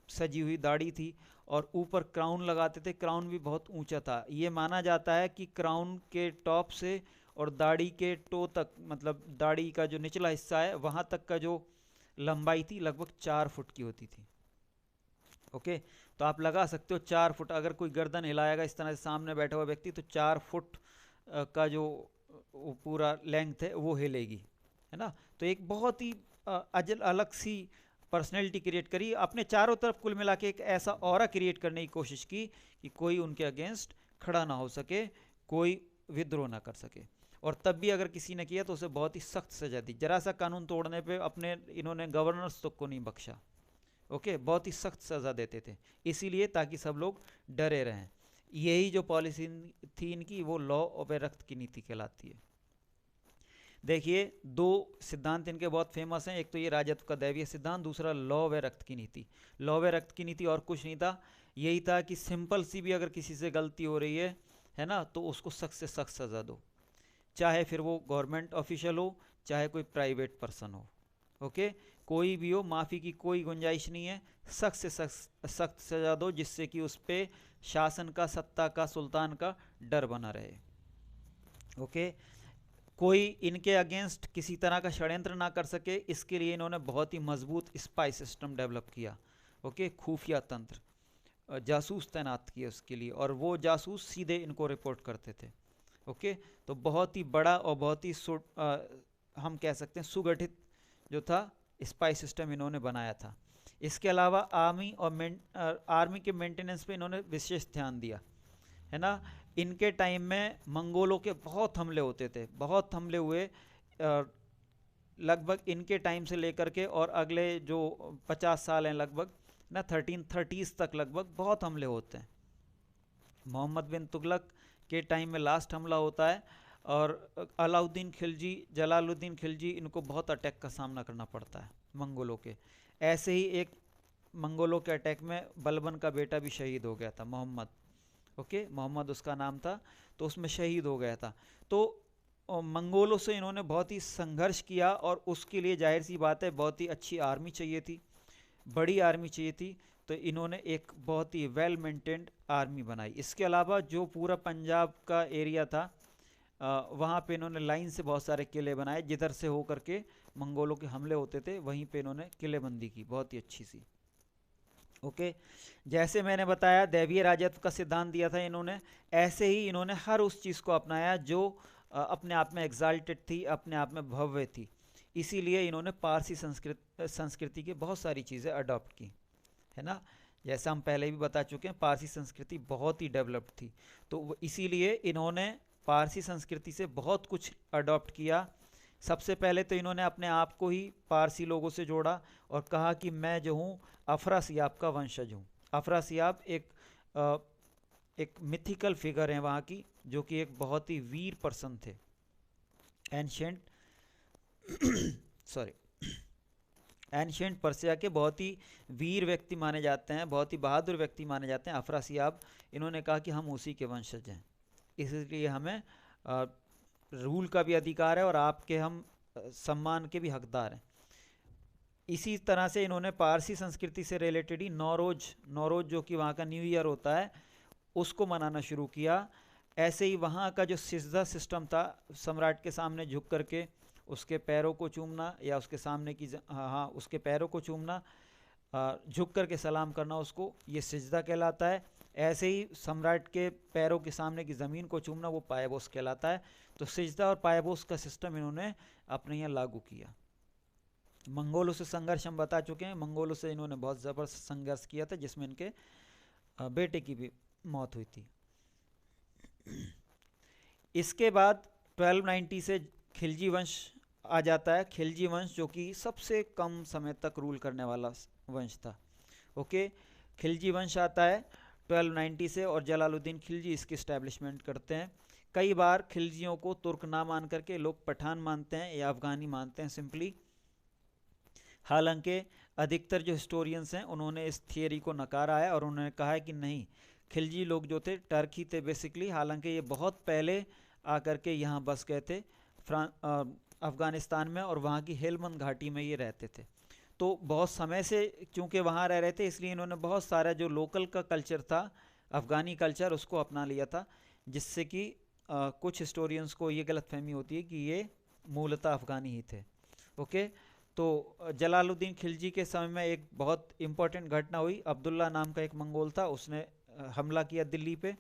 सजी हुई दाढ़ी थी, और ऊपर क्राउन लगाते थे। क्राउन भी बहुत ऊंचा था। ये माना जाता है कि क्राउन के टॉप से और दाढ़ी के टो तक, मतलब दाढ़ी का जो निचला हिस्सा है वहाँ तक का जो लंबाई थी लगभग 4 फुट की होती थी। ओके तो आप लगा सकते हो 4 फुट, अगर कोई गर्दन हिलाएगा इस तरह से सामने बैठा हुआ व्यक्ति, तो 4 फुट का जो पूरा लेंथ है वो हिलेगी, है ना। तो एक बहुत ही अजल अलग सी पर्सनैलिटी क्रिएट करी, अपने चारों तरफ कुल मिला के एक ऐसा ऑरा क्रिएट करने की कोशिश की कि कोई उनके अगेंस्ट खड़ा ना हो सके, कोई विद्रोह ना कर सके। और तब भी अगर किसी ने किया तो उसे बहुत ही सख्त सजा दी। जरा सा कानून तोड़ने पे अपने इन्होंने गवर्नर्स तक को नहीं बख्शा। ओके बहुत ही सख्त सजा देते थे, इसीलिए ताकि सब लोग डरे रहें। यही जो पॉलिसी थी इनकी, वो लॉ ऑफ रक्त की नीति कहलाती है। देखिए दो सिद्धांत इनके बहुत फेमस हैं, एक तो ये राजत्व का दैवीय सिद्धांत, दूसरा लॉ व रक्त की नीति। लॉ व रक्त की नीति और कुछ नहीं था, यही था कि सिंपल सी भी अगर किसी से गलती हो रही है ना, तो उसको सख्त से सख्त सज़ा दो, चाहे फिर वो गवर्नमेंट ऑफिशियल हो, चाहे कोई प्राइवेट पर्सन हो। ओके कोई भी हो, माफ़ी की कोई गुंजाइश नहीं है, सख्त से सख्त सज़ा दो, जिससे कि उस पर शासन का, सत्ता का, सुल्तान का डर बना रहे। ओके कोई इनके अगेंस्ट किसी तरह का षड्यंत्र ना कर सके, इसके लिए इन्होंने बहुत ही मजबूत स्पाई सिस्टम डेवलप किया। ओके खुफिया तंत्र, जासूस तैनात किए उसके लिए, और वो जासूस सीधे इनको रिपोर्ट करते थे। ओके तो बहुत ही बड़ा और बहुत ही हम कह सकते हैं सुगठित जो था स्पाई सिस्टम इन्होंने बनाया था। इसके अलावा आर्मी और आर्मी के मेंटेनेंस पे इन्होंने विशेष ध्यान दिया, है ना। इनके टाइम में मंगोलों के बहुत हमले होते थे, बहुत हमले हुए, लगभग इनके टाइम से लेकर के और अगले जो 50 साल हैं लगभग ना, 1330s तक लगभग बहुत हमले होते हैं। मोहम्मद बिन तुगलक के टाइम में लास्ट हमला होता है, और अलाउद्दीन खिलजी, जलालुद्दीन खिलजी, इनको बहुत अटैक का सामना करना पड़ता है मंगोलों के। ऐसे ही एक मंगोलों के अटैक में बलबन का बेटा भी शहीद हो गया था, मोहम्मद। ओके मोहम्मद उसका नाम था, तो उसमें शहीद हो गया था। तो मंगोलों से इन्होंने बहुत ही संघर्ष किया, और उसके लिए जाहिर सी बात है बहुत ही अच्छी आर्मी चाहिए थी, बड़ी आर्मी चाहिए थी। तो इन्होंने एक बहुत ही वेल मेंटेन्ड आर्मी बनाई। इसके अलावा जो पूरा पंजाब का एरिया था, वहाँ पे इन्होंने लाइन से बहुत सारे किले बनाए, जिधर से हो करके मंगोलों के हमले होते थे, वहीं पे इन्होंने किलेबंदी की बहुत ही अच्छी सी। ओके, जैसे मैंने बताया दैवीय राजत्व का सिद्धांत दिया था इन्होंने, ऐसे ही इन्होंने हर उस चीज़ को अपनाया जो अपने आप में एग्जाल्टेड थी, अपने आप में भव्य थी। इसीलिए इन्होंने पारसी संस्कृति की बहुत सारी चीज़ें अडॉप्ट की, है ना। जैसा हम पहले भी बता चुके हैं, पारसी संस्कृति बहुत ही डेवलप्ड थी, तो इसीलिए इन्होंने पारसी संस्कृति से बहुत कुछ अडॉप्ट किया। सबसे पहले तो इन्होंने अपने आप को ही पारसी लोगों से जोड़ा और कहा कि मैं जो हूँ अफरासियाब का वंशज हूँ। अफरासियाब एक मिथिकल फिगर है वहाँ की, जो कि एक बहुत ही वीर पर्सन थे, एंशियंट सॉरी एंशियंट पर्सिया के बहुत ही वीर व्यक्ति माने जाते हैं, बहुत ही बहादुर व्यक्ति माने जाते हैं अफरासियाब। इन्होंने कहा कि हम उसी के वंशज हैं, इसलिए हमें रूल का भी अधिकार है और आपके हम सम्मान के भी हकदार हैं। इसी तरह से इन्होंने पारसी संस्कृति से रिलेटेड ही नौरोज जो कि वहाँ का न्यू ईयर होता है, उसको मनाना शुरू किया। ऐसे ही वहाँ का जो सिजदा सिस्टम था, सम्राट के सामने झुक करके उसके पैरों को चूमना, या उसके सामने की हाँ उसके पैरों को चूमना, झुक करके सलाम करना, उसको ये सिजदा कहलाता है। ऐसे ही सम्राट के पैरों के सामने की ज़मीन को चूमना, वो पायबोस कहलाता है। तो सिजदा और पायबोस का सिस्टम इन्होंने अपने यहाँ लागू किया। मंगोलों से संघर्ष हम बता चुके हैं, मंगोलों से इन्होंने बहुत ज़बरदस्त संघर्ष किया था, जिसमें इनके बेटे की भी मौत हुई थी। इसके बाद 1290 से खिलजी वंश आ जाता है। खिलजी वंश जो कि सबसे कम समय तक रूल करने वाला वंश था। ओके, खिलजी वंश आता है 1290 से, और जलालुद्दीन खिलजी इसकी इस्टेब्लिशमेंट करते हैं। कई बार खिलजियों को तुर्क ना मान करके लोग पठान मानते हैं या अफगानी मानते हैं सिंपली। हालांकि अधिकतर जो हिस्टोरियंस हैं उन्होंने इस थियरी को नकारा है और उन्होंने कहा है कि नहीं, खिलजी लोग जो थे टर्की थे बेसिकली, हालांकि ये बहुत पहले आकर के यहाँ बस गए थे अफ़गानिस्तान में, और वहाँ की हेलमंद घाटी में ये रहते थे। तो बहुत समय से क्योंकि वहाँ रह रहे थे, इसलिए इन्होंने बहुत सारा जो लोकल का कल्चर था, अफ़गानी कल्चर, उसको अपना लिया था, जिससे कि कुछ हिस्टोरियंस को ये गलतफहमी होती है कि ये मूलतः अफ़गानी ही थे। ओके, तो जलालुद्दीन खिलजी के समय में एक बहुत इम्पोर्टेंट घटना हुई। अब्दुल्ला नाम का एक मंगोल था, उसने हमला किया दिल्ली पे,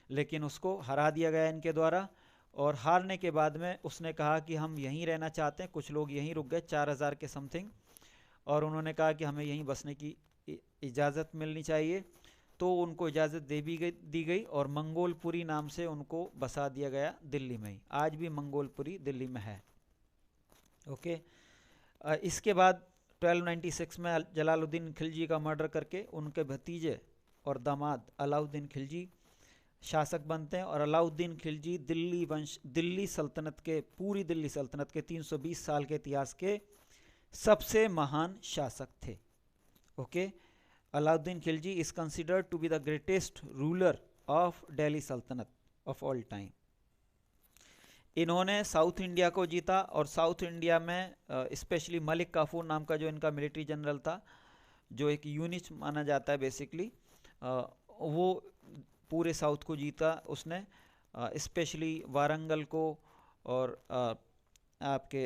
लेकिन उसको हरा दिया गया इनके द्वारा। और हारने के बाद में उसने कहा कि हम यहीं रहना चाहते हैं। कुछ लोग यहीं रुक गए, 4000 के समथिंग, और उन्होंने कहा कि हमें यहीं बसने की इजाज़त मिलनी चाहिए। तो उनको इजाज़त दी गई और मंगोलपुरी नाम से उनको बसा दिया गया दिल्ली में ही। आज भी मंगोलपुरी दिल्ली में है। ओके, इसके बाद 1296 में जलालुद्दीन खिलजी का मर्डर करके उनके भतीजे और दामाद अलाउद्दीन खिलजी शासक बनते हैं। और अलाउद्दीन खिलजी दिल्ली सल्तनत के, पूरी दिल्ली सल्तनत के 320 साल के इतिहास के सबसे महान शासक थे। Okay, Alauddin Khilji is considered to be the greatest ruler of Delhi Sultanate of all time. इन्होंने साउथ इंडिया को जीता, और साउथ इंडिया में स्पेशली मलिक काफूर नाम का जो इनका मिलिट्री जनरल था, जो एक यूनिट माना जाता है बेसिकली, वो पूरे साउथ को जीता उसने, स्पेशली वारंगल को और आपके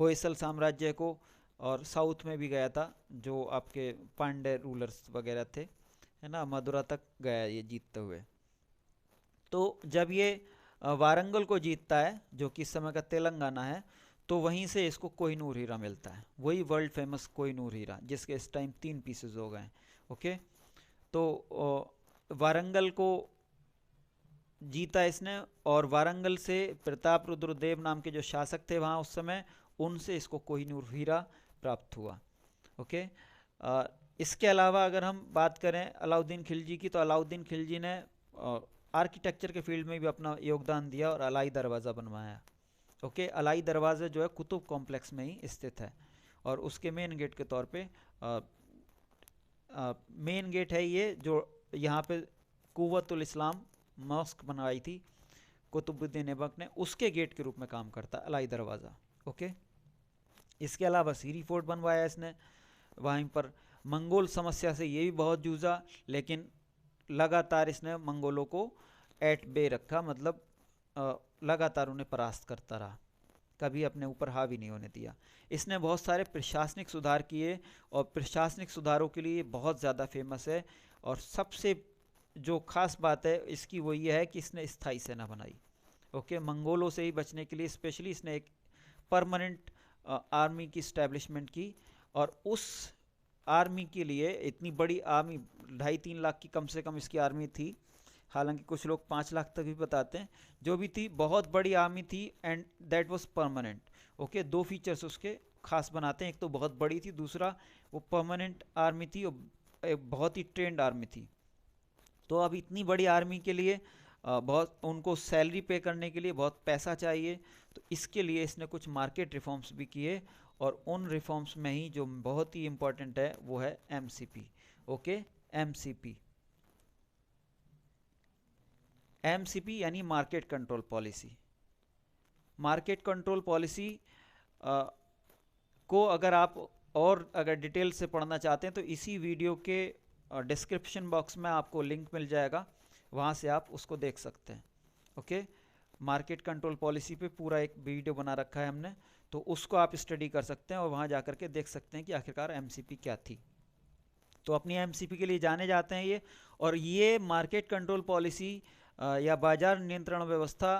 होयसल साम्राज्य को, और साउथ में भी गया था जो आपके पांड्य रूलर्स वगैरह थे, है ना, मदुरा तक गया ये जीतते हुए। तो जब ये वारंगल को जीतता है, जो कि इस समय का तेलंगाना है, तो वहीं से इसको कोहिनूर हीरा मिलता है, वही वर्ल्ड फेमस कोहिनूर हीरा, जिसके इस टाइम 3 पीसेज हो गए। ओके, तो वारंगल को जीता इसने, और वारंगल से प्रताप रुद्रदेव नाम के जो शासक थे वहाँ उस समय, उनसे इसको कोहिनूर हीरा प्राप्त हुआ। ओके, इसके अलावा अगर हम बात करें अलाउद्दीन खिलजी की, तो अलाउद्दीन खिलजी ने आर्किटेक्चर के फील्ड में भी अपना योगदान दिया और अलाई दरवाज़ा बनवाया। ओके, अलाई दरवाज़ा जो है कुतुब कॉम्प्लेक्स में ही स्थित है, और उसके मेन गेट के तौर पे मेन गेट है ये, जो यहाँ पे कुव्वतुल इस्लाम मॉस्क बनवाई थी कुतुबुद्दीन ऐबक ने, उसके गेट के रूप में काम करता है अलाई दरवाज़ा। ओके, इसके अलावा सीरी फोर्ट बनवाया इसने। वहीं पर मंगोल समस्या से ये भी बहुत जूझा, लेकिन लगातार इसने मंगोलों को एट बे रखा, मतलब लगातार उन्हें परास्त करता रहा। कभी अपने ऊपर हावी नहीं होने दिया। इसने बहुत सारे प्रशासनिक सुधार किए और प्रशासनिक सुधारों के लिए बहुत ज़्यादा फेमस है। और सबसे जो खास बात है इसकी वो ये है कि इसने स्थायी सेना बनाई। ओके, मंगोलों से ही बचने के लिए स्पेशली इसने एक परमानेंट आर्मी की स्टैब्लिशमेंट की। और उस आर्मी के लिए इतनी बड़ी आर्मी, 2.5-3 लाख की कम से कम इसकी आर्मी थी, हालांकि कुछ लोग 5 लाख तक भी बताते हैं। जो भी थी, बहुत बड़ी आर्मी थी and that was permanent. Okay, दो फीचर्स उसके खास बनाते हैं, एक तो बहुत बड़ी थी, दूसरा वो परमानेंट आर्मी थी और एक बहुत ही ट्रेंड आर्मी थी। तो अब इतनी बड़ी आर्मी के लिए बहुत उनको सैलरी पे करने के लिए बहुत पैसा चाहिए। तो इसके लिए इसने कुछ मार्केट रिफॉर्म्स भी किए और उन रिफॉर्म्स में ही जो बहुत ही इम्पोर्टेंट है वो है एमसीपी। ओके, एमसीपी एमसीपी यानी market control policy. Market control policy को अगर आप और अगर डिटेल से पढ़ना चाहते हैं तो इसी वीडियो के डिस्क्रिप्शन बॉक्स में आपको लिंक मिल जाएगा, वहाँ से आप उसको देख सकते हैं। ओके, मार्केट कंट्रोल पॉलिसी पे पूरा एक वीडियो बना रखा है हमने, तो उसको आप स्टडी कर सकते हैं और वहाँ जा कर के देख सकते हैं कि आखिरकार एमसीपी क्या थी। तो अपनी एमसीपी के लिए जाने जाते हैं ये। और ये मार्केट कंट्रोल पॉलिसी या बाजार नियंत्रण व्यवस्था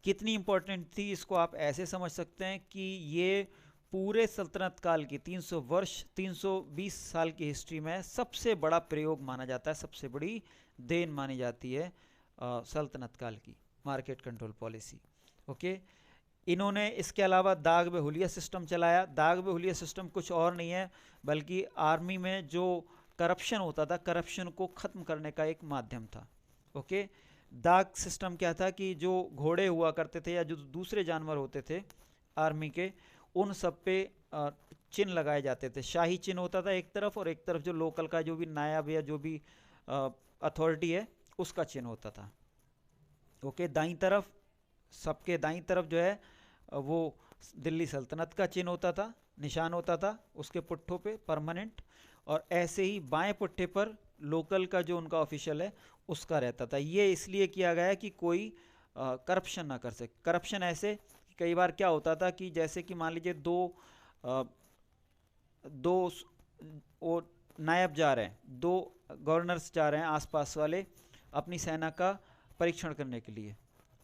कितनी इंपॉर्टेंट थी, इसको आप ऐसे समझ सकते हैं कि ये पूरे सल्तनत काल की 300 वर्ष 320 साल की हिस्ट्री में सबसे बड़ा प्रयोग माना जाता है, सबसे बड़ी देन मानी जाती है सल्तनत काल की मार्केट कंट्रोल पॉलिसी। ओके, इन्होंने इसके अलावा दाग बहुलिया सिस्टम चलाया। दाग बहुलिया सिस्टम कुछ और नहीं है बल्कि आर्मी में जो करप्शन होता था, करप्शन को ख़त्म करने का एक माध्यम था। ओके, दाग सिस्टम क्या था कि जो घोड़े हुआ करते थे या जो दूसरे जानवर होते थे आर्मी के, उन सब पे चिन्ह लगाए जाते थे। शाही चिन्ह होता था एक तरफ, और एक तरफ जो लोकल का जो भी नायब या जो भी अथॉरिटी है उसका चिन्ह होता था। ओके, दाईं तरफ, सबके दाईं तरफ जो है वो दिल्ली सल्तनत का चिन्ह होता था, निशान होता था उसके पुट्ठों पे परमानेंट। और ऐसे ही बाएं पुट्ठे पर लोकल का जो उनका ऑफिशियल है उसका रहता था। ये इसलिए किया गया कि कोई करप्शन ना कर सके। करप्शन ऐसे कई बार क्या होता था कि जैसे कि मान लीजिए दो वो नायब जा रहे हैं, दो गवर्नर्स जा रहे हैं आसपास वाले अपनी सेना का परीक्षण करने के लिए,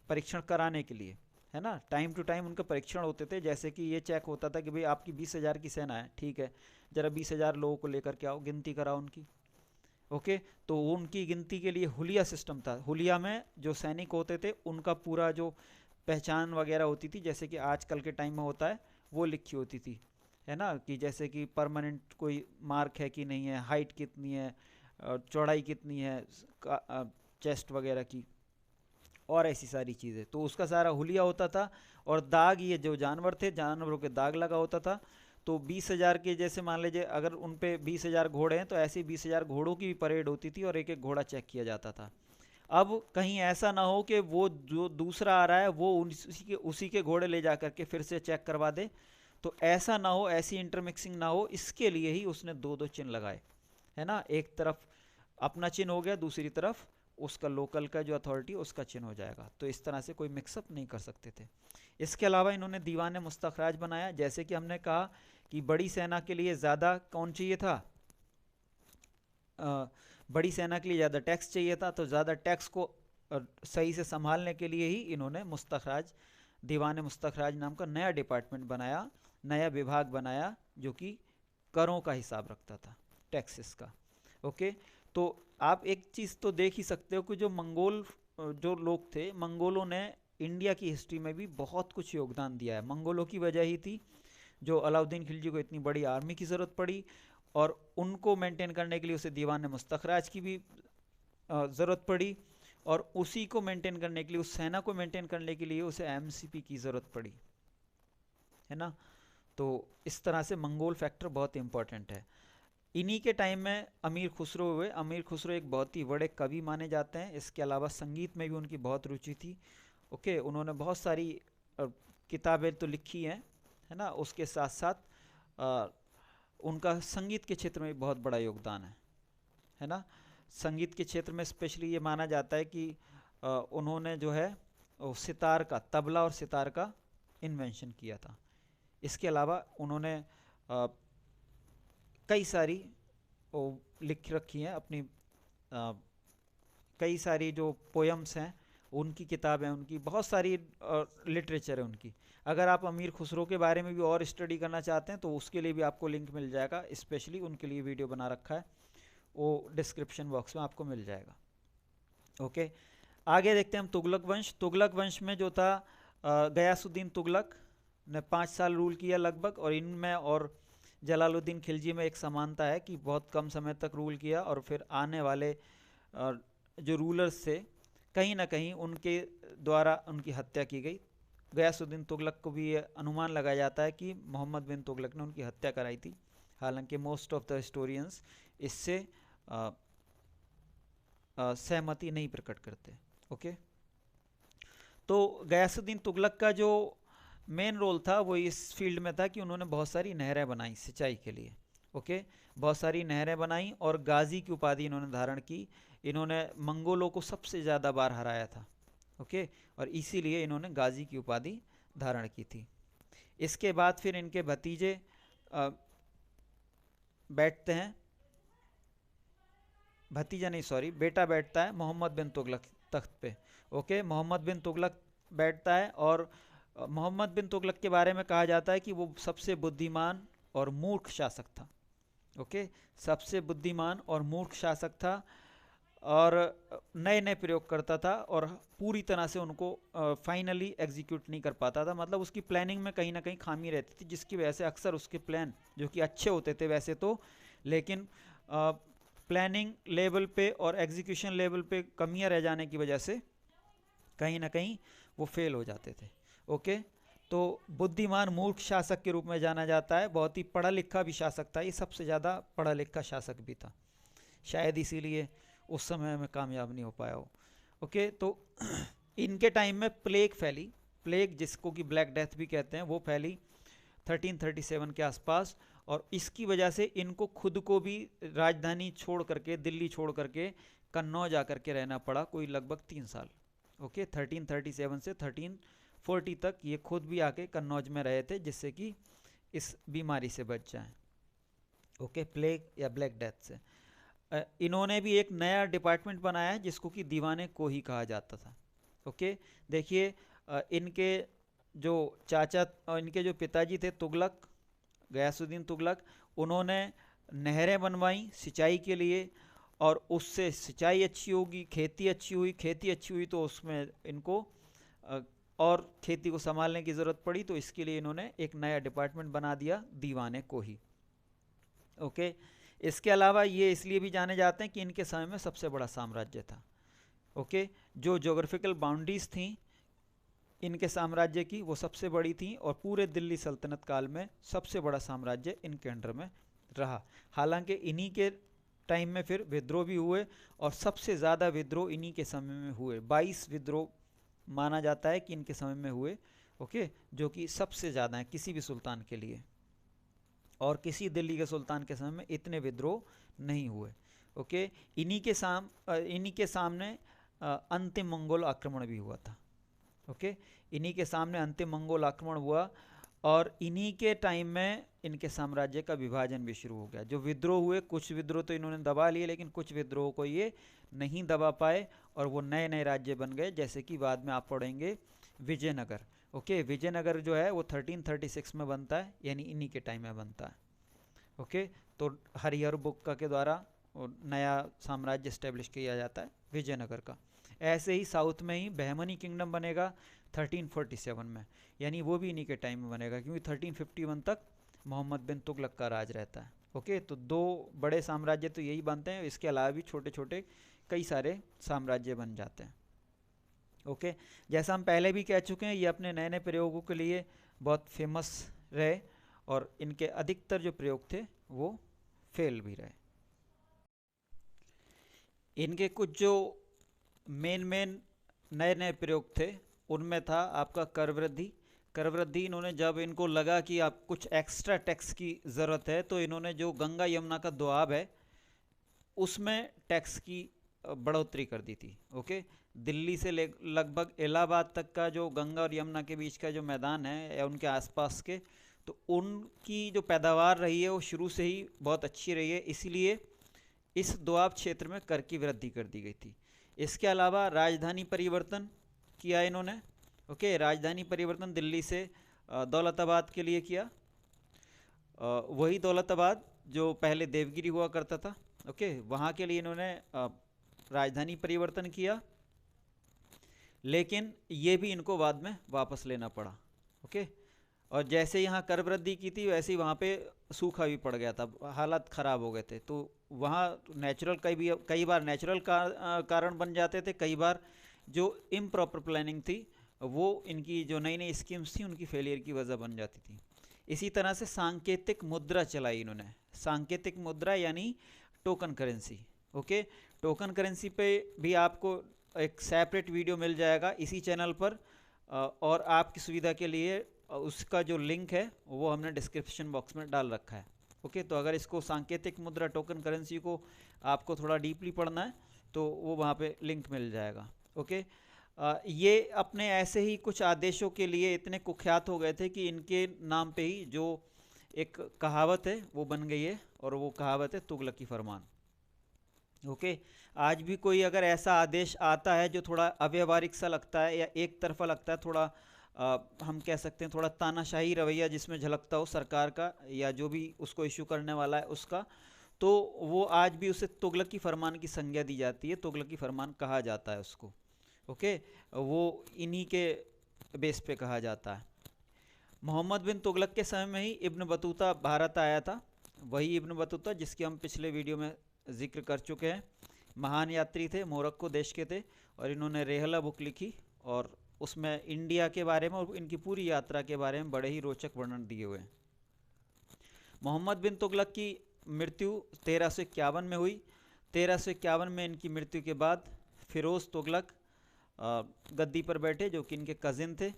परीक्षण कराने के लिए, है ना। टाइम टू टाइम उनका परीक्षण होते थे। जैसे कि ये चेक होता था कि भाई आपकी 20,000 की सेना है, ठीक है, जरा 20,000 लोगों को लेकर के आओ, गिनती कराओ उनकी। ओके, तो उनकी गिनती के लिए हुलिया सिस्टम था। हुलिया में जो सैनिक होते थे उनका पूरा जो पहचान वगैरह होती थी, जैसे कि आजकल के टाइम में होता है, वो लिखी होती थी, है ना, कि जैसे कि परमानेंट कोई मार्क है कि नहीं है, हाइट कितनी है, चौड़ाई कितनी है चेस्ट वगैरह की, और ऐसी सारी चीज़ें। तो उसका सारा हुलिया होता था। और दाग, ये जो जानवर थे, जानवरों के दाग लगा होता था। तो 20,000 के जैसे मान लीजिए अगर उन पे 20,000 घोड़े हैं तो ऐसे 20,000 घोड़ों की भी परेड होती थी और एक एक घोड़ा चेक किया जाता था। अब कहीं ऐसा ना हो कि वो जो दूसरा आ रहा है वो उसी के घोड़े ले जा करके फिर से चेक करवा दे। तो ऐसा ना हो, ऐसी इंटरमिक्सिंग ना हो, इसके लिए ही उसने दो दो चिन्ह लगाए, है ना। एक तरफ अपना चिन्ह हो गया, दूसरी तरफ उसका लोकल का जो अथॉरिटी उसका चिन्ह हो जाएगा। तो इस तरह से कोई मिक्सअप नहीं कर सकते थे। इसके अलावा इन्होंने दीवान मुस्तखराज बनाया। जैसे कि हमने कहा कि बड़ी सेना के लिए ज़्यादा कौन चाहिए था, बड़ी सेना के लिए ज़्यादा टैक्स चाहिए था। तो ज़्यादा टैक्स को सही से संभालने के लिए ही इन्होंने मुस्तखराज, दीवान मुस्तखराज नाम का नया डिपार्टमेंट बनाया, नया विभाग बनाया जो कि करों का हिसाब रखता था, टैक्सेस का। ओके, तो आप एक चीज़ तो देख ही सकते हो कि जो मंगोल जो लोग थे, मंगोलों ने इंडिया की हिस्ट्री में भी बहुत कुछ योगदान दिया है। मंगोलों की वजह ही थी जो अलाउद्दीन खिलजी को इतनी बड़ी आर्मी की ज़रूरत पड़ी, और उनको मेंटेन करने के लिए उसे दीवान मुस्तखराज की भी ज़रूरत पड़ी, और उसी को मेंटेन करने के लिए, उस सेना को मेंटेन करने के लिए उसे एमसीपी की ज़रूरत पड़ी, है ना। तो इस तरह से मंगोल फैक्टर बहुत इंपॉर्टेंट है। इन्हीं के टाइम में अमीर खुसरो हुए। अमीर खुसरो एक बहुत ही बड़े कवि माने जाते हैं। इसके अलावा संगीत में भी उनकी बहुत रुचि थी। ओके, उन्होंने बहुत सारी किताबें तो लिखी हैं, है ना। उसके साथ साथ उनका संगीत के क्षेत्र में बहुत बड़ा योगदान है ना। संगीत के क्षेत्र में स्पेशली ये माना जाता है कि उन्होंने जो है सितार का, तबला और सितार का इन्वेंशन किया था। इसके अलावा उन्होंने कई सारी लिख रखी हैं अपनी, कई सारी जो पोयम्स हैं उनकी किताब है, उनकी बहुत सारी लिटरेचर है उनकी। अगर आप अमीर खुसरो के बारे में भी और स्टडी करना चाहते हैं तो उसके लिए भी आपको लिंक मिल जाएगा, स्पेशली उनके लिए वीडियो बना रखा है, वो डिस्क्रिप्शन बॉक्स में आपको मिल जाएगा। ओके, आगे देखते हैं हम तुगलक वंश। तुगलक वंश में जो था गयासुद्दीन तुगलक ने 5 साल रूल किया लगभग, और इनमें और जलालुद्दीन खिलजी में एक समानता है कि बहुत कम समय तक रूल किया, और फिर आने वाले जो रूलर्स थे कहीं ना कहीं उनके द्वारा उनकी हत्या की गई। गयासुद्दीन तुगलक को भी ये अनुमान लगाया जाता है कि मोहम्मद बिन तुगलक ने उनकी हत्या कराई थी, हालांकि मोस्ट ऑफ द हिस्टोरियंस इससे सहमति नहीं प्रकट करते। ओके, तो गयासुद्दीन तुगलक का जो मेन रोल था वो इस फील्ड में था कि उन्होंने बहुत सारी नहरें बनाई सिंचाई के लिए। ओके, बहुत सारी नहरें बनाई और गाजी की उपाधि इन्होंने धारण की। इन्होंने मंगोलों को सबसे ज़्यादा बार हराया था। ओके, और इसीलिए इन्होंने गाजी की उपाधि धारण की थी। इसके बाद फिर इनके भतीजे बैठते हैं, भतीजा नहीं सॉरी बेटा बैठता है मोहम्मद बिन तुगलक तख्त पे। ओके, मोहम्मद बिन तुगलक बैठता है, और मोहम्मद बिन तुगलक के बारे में कहा जाता है कि वो सबसे बुद्धिमान और मूर्ख शासक था। ओके, सबसे बुद्धिमान और मूर्ख शासक था, और नए नए प्रयोग करता था, और पूरी तरह से उनको फाइनली एग्जीक्यूट नहीं कर पाता था। मतलब उसकी प्लानिंग में कहीं ना कहीं खामी रहती थी, जिसकी वजह से अक्सर उसके प्लान जो कि अच्छे होते थे वैसे तो, लेकिन प्लानिंग लेवल पे और एग्जीक्यूशन लेवल पे कमियां रह जाने की वजह से कहीं ना कहीं वो फेल हो जाते थे। ओके, तो बुद्धिमान मूर्ख शासक के रूप में जाना जाता है। बहुत ही पढ़ा लिखा भी शासक था, ये सबसे ज़्यादा पढ़ा लिखा शासक भी था, शायद इसीलिए उस समय में कामयाब नहीं हो पाया हो। ओके, तो इनके टाइम में प्लेग फैली, प्लेग जिसको कि ब्लैक डेथ भी कहते हैं, वो फैली 1337 के आसपास, और इसकी वजह से इनको खुद को भी राजधानी छोड़ करके, दिल्ली छोड़ करके कन्नौज आकर के रहना पड़ा, कोई लगभग 3 साल। ओके, 1337 से 1340 तक ये खुद भी आके कन्नौज में रहे थे, जिससे कि इस बीमारी से बच जाएं। ओके, प्लेग या ब्लैक डेथ से। इन्होंने भी एक नया डिपार्टमेंट बनाया है जिसको कि दीवाने को ही कहा जाता था। ओके, देखिए इनके जो चाचा, इनके जो पिताजी थे तुगलक, गयासुद्दीन तुगलक, उन्होंने नहरें बनवाई सिंचाई के लिए, और उससे सिंचाई अच्छी होगी, खेती अच्छी हुई, खेती अच्छी हुई तो उसमें इनको और खेती को संभालने की ज़रूरत पड़ी, तो इसके लिए इन्होंने एक नया डिपार्टमेंट बना दिया, दीवाने को ही। ओके, इसके अलावा ये इसलिए भी जाने जाते हैं कि इनके समय में सबसे बड़ा साम्राज्य था। ओके, जो ज्योग्राफिकल बाउंड्रीज थी इनके साम्राज्य की वो सबसे बड़ी थी, और पूरे दिल्ली सल्तनत काल में सबसे बड़ा साम्राज्य इनके अंडर में रहा। हालांकि इन्हीं के टाइम में फिर विद्रोह भी हुए, और सबसे ज़्यादा विद्रोह इन्हीं के समय में हुए। 22 विद्रोह माना जाता है कि इनके समय में हुए। ओके, जो कि सबसे ज़्यादा है किसी भी सुल्तान के लिए, और किसी दिल्ली के सुल्तान के समय में इतने विद्रोह नहीं हुए। ओके, इन्हीं के सामने अंतिम मंगोल आक्रमण भी हुआ था। ओके, इन्हीं के सामने अंतिम मंगोल आक्रमण हुआ, और इन्हीं के टाइम में इनके साम्राज्य का विभाजन भी शुरू हो गया। जो विद्रोह हुए, कुछ विद्रोह तो इन्होंने दबा लिए, लेकिन कुछ विद्रोह को ये नहीं दबा पाए, और वो नए नए राज्य बन गए, जैसे कि बाद में आप पढ़ेंगे विजयनगर। ओके, विजयनगर जो है वो 1336 में बनता है, यानी इन्हीं के टाइम में बनता है। ओके, तो हरिहर बुक्का के द्वारा नया साम्राज्य स्टेब्लिश किया जाता है विजयनगर का। ऐसे ही साउथ में ही बहमनी किंगडम बनेगा 1347 में, यानी वो भी इन्हीं के टाइम में बनेगा, क्योंकि 1351 तक मोहम्मद बिन तुगलक का राज रहता है। ओके, तो 2 बड़े साम्राज्य तो यही बनते हैं, इसके अलावा भी छोटे छोटे कई सारे साम्राज्य बन जाते हैं। ओके, जैसा हम पहले भी कह चुके हैं, ये अपने नए नए प्रयोगों के लिए बहुत फेमस रहे, और इनके अधिकतर जो प्रयोग थे वो फेल भी रहे। इनके कुछ जो मेन नए नए प्रयोग थे उनमें था आपका कर वृद्धि। कर वृद्धि इन्होंने, जब इनको लगा कि आप कुछ एक्स्ट्रा टैक्स की ज़रूरत है, तो इन्होंने जो गंगा यमुना का दोआब है उसमें टैक्स की बढ़ोतरी कर दी थी। ओके, दिल्ली से लगभग इलाहाबाद तक का जो गंगा और यमुना के बीच का जो मैदान है या उनके आसपास के, तो उनकी जो पैदावार रही है वो शुरू से ही बहुत अच्छी रही है, इसीलिए इस दोआब क्षेत्र में कर की वृद्धि कर दी गई थी। इसके अलावा राजधानी परिवर्तन किया इन्होंने। ओके, राजधानी परिवर्तन दिल्ली से दौलताबाद के लिए किया। वही दौलताबाद जो पहले देवगिरी हुआ करता था। ओके, वहाँ के लिए इन्होंने राजधानी परिवर्तन किया, लेकिन ये भी इनको बाद में वापस लेना पड़ा। ओके, और जैसे यहाँ कर वृद्धि की थी वैसे ही वहाँ पे सूखा भी पड़ गया था, हालात ख़राब हो गए थे। तो वहाँ नेचुरल कई बार नेचुरल कारण बन जाते थे, कई बार जो इम्प्रॉपर प्लानिंग थी वो इनकी जो नई नई स्कीम्स थी उनकी फेलियर की वजह बन जाती थी। इसी तरह से सांकेतिक मुद्रा चलाई इन्होंने। सांकेतिक मुद्रा यानी token currency. Okay, token currency पे भी आपको एक सेपरेट वीडियो मिल जाएगा इसी चैनल पर, और आपकी सुविधा के लिए उसका जो लिंक है वो हमने डिस्क्रिप्शन बॉक्स में डाल रखा है। ओके, तो अगर इसको सांकेतिक मुद्रा टोकन करेंसी को आपको थोड़ा डीपली पढ़ना है तो वो वहाँ पे लिंक मिल जाएगा। ओके, ये अपने ऐसे ही कुछ आदेशों के लिए इतने कुख्यात हो गए थे कि इनके नाम पे ही जो एक कहावत है वो बन गई है, और वो कहावत है तुगलकी फरमान। ओके, आज भी कोई अगर ऐसा आदेश आता है जो थोड़ा अव्यवहारिक सा लगता है या एक तरफा लगता है, थोड़ा हम कह सकते हैं थोड़ा तानाशाही रवैया जिसमें झलकता हो सरकार का या जो भी उसको इशू करने वाला है उसका, तो वो आज भी उसे तुगलकी फरमान की संज्ञा दी जाती है, तुगलकी फरमान कहा जाता है उसको। ओके, वो इन्हीं के बेस पे कहा जाता है। मोहम्मद बिन तुगलक के समय में ही इब्न बतूता भारत आया था। वही इब्न बतूता जिसकी हम पिछले वीडियो में जिक्र कर चुके हैं। महान यात्री थे, मोरक्को देश के थे, और इन्होंने रेहला बुक लिखी और उसमें इंडिया के बारे में और इनकी पूरी यात्रा के बारे में बड़े ही रोचक वर्णन दिए हुए हैं। मोहम्मद बिन तुगलक की मृत्यु 1351 में हुई। 1351 में इनकी मृत्यु के बाद फिरोज़ तुगलक गद्दी पर बैठे, जो कि इनके कज़िन थे,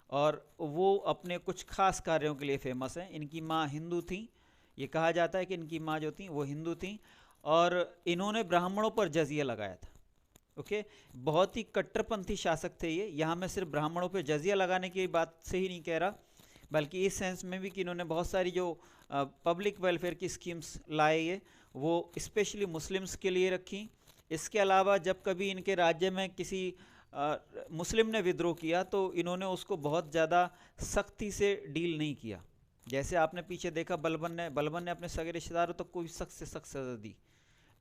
और वो अपने कुछ खास कार्यों के लिए फेमस हैं। इनकी माँ हिंदू थी, ये कहा जाता है कि इनकी माँ जो थी वो हिंदू थी, और इन्होंने ब्राह्मणों पर जजिया लगाया था। ओके, बहुत ही कट्टरपंथी शासक थे ये। यहाँ मैं सिर्फ ब्राह्मणों पे जजिया लगाने की बात से ही नहीं कह रहा, बल्कि इस सेंस में भी कि इन्होंने बहुत सारी जो पब्लिक वेलफेयर की स्कीम्स लाए ये वो स्पेशली मुस्लिम्स के लिए रखी। इसके अलावा जब कभी इनके राज्य में किसी मुस्लिम ने विद्रोह किया तो इन्होंने उसको बहुत ज़्यादा सख्ती से डील नहीं किया। जैसे आपने पीछे देखा बलबन ने अपने सगे रिश्तेदारों तक कोई सख्त से सख्त सज़ा दी,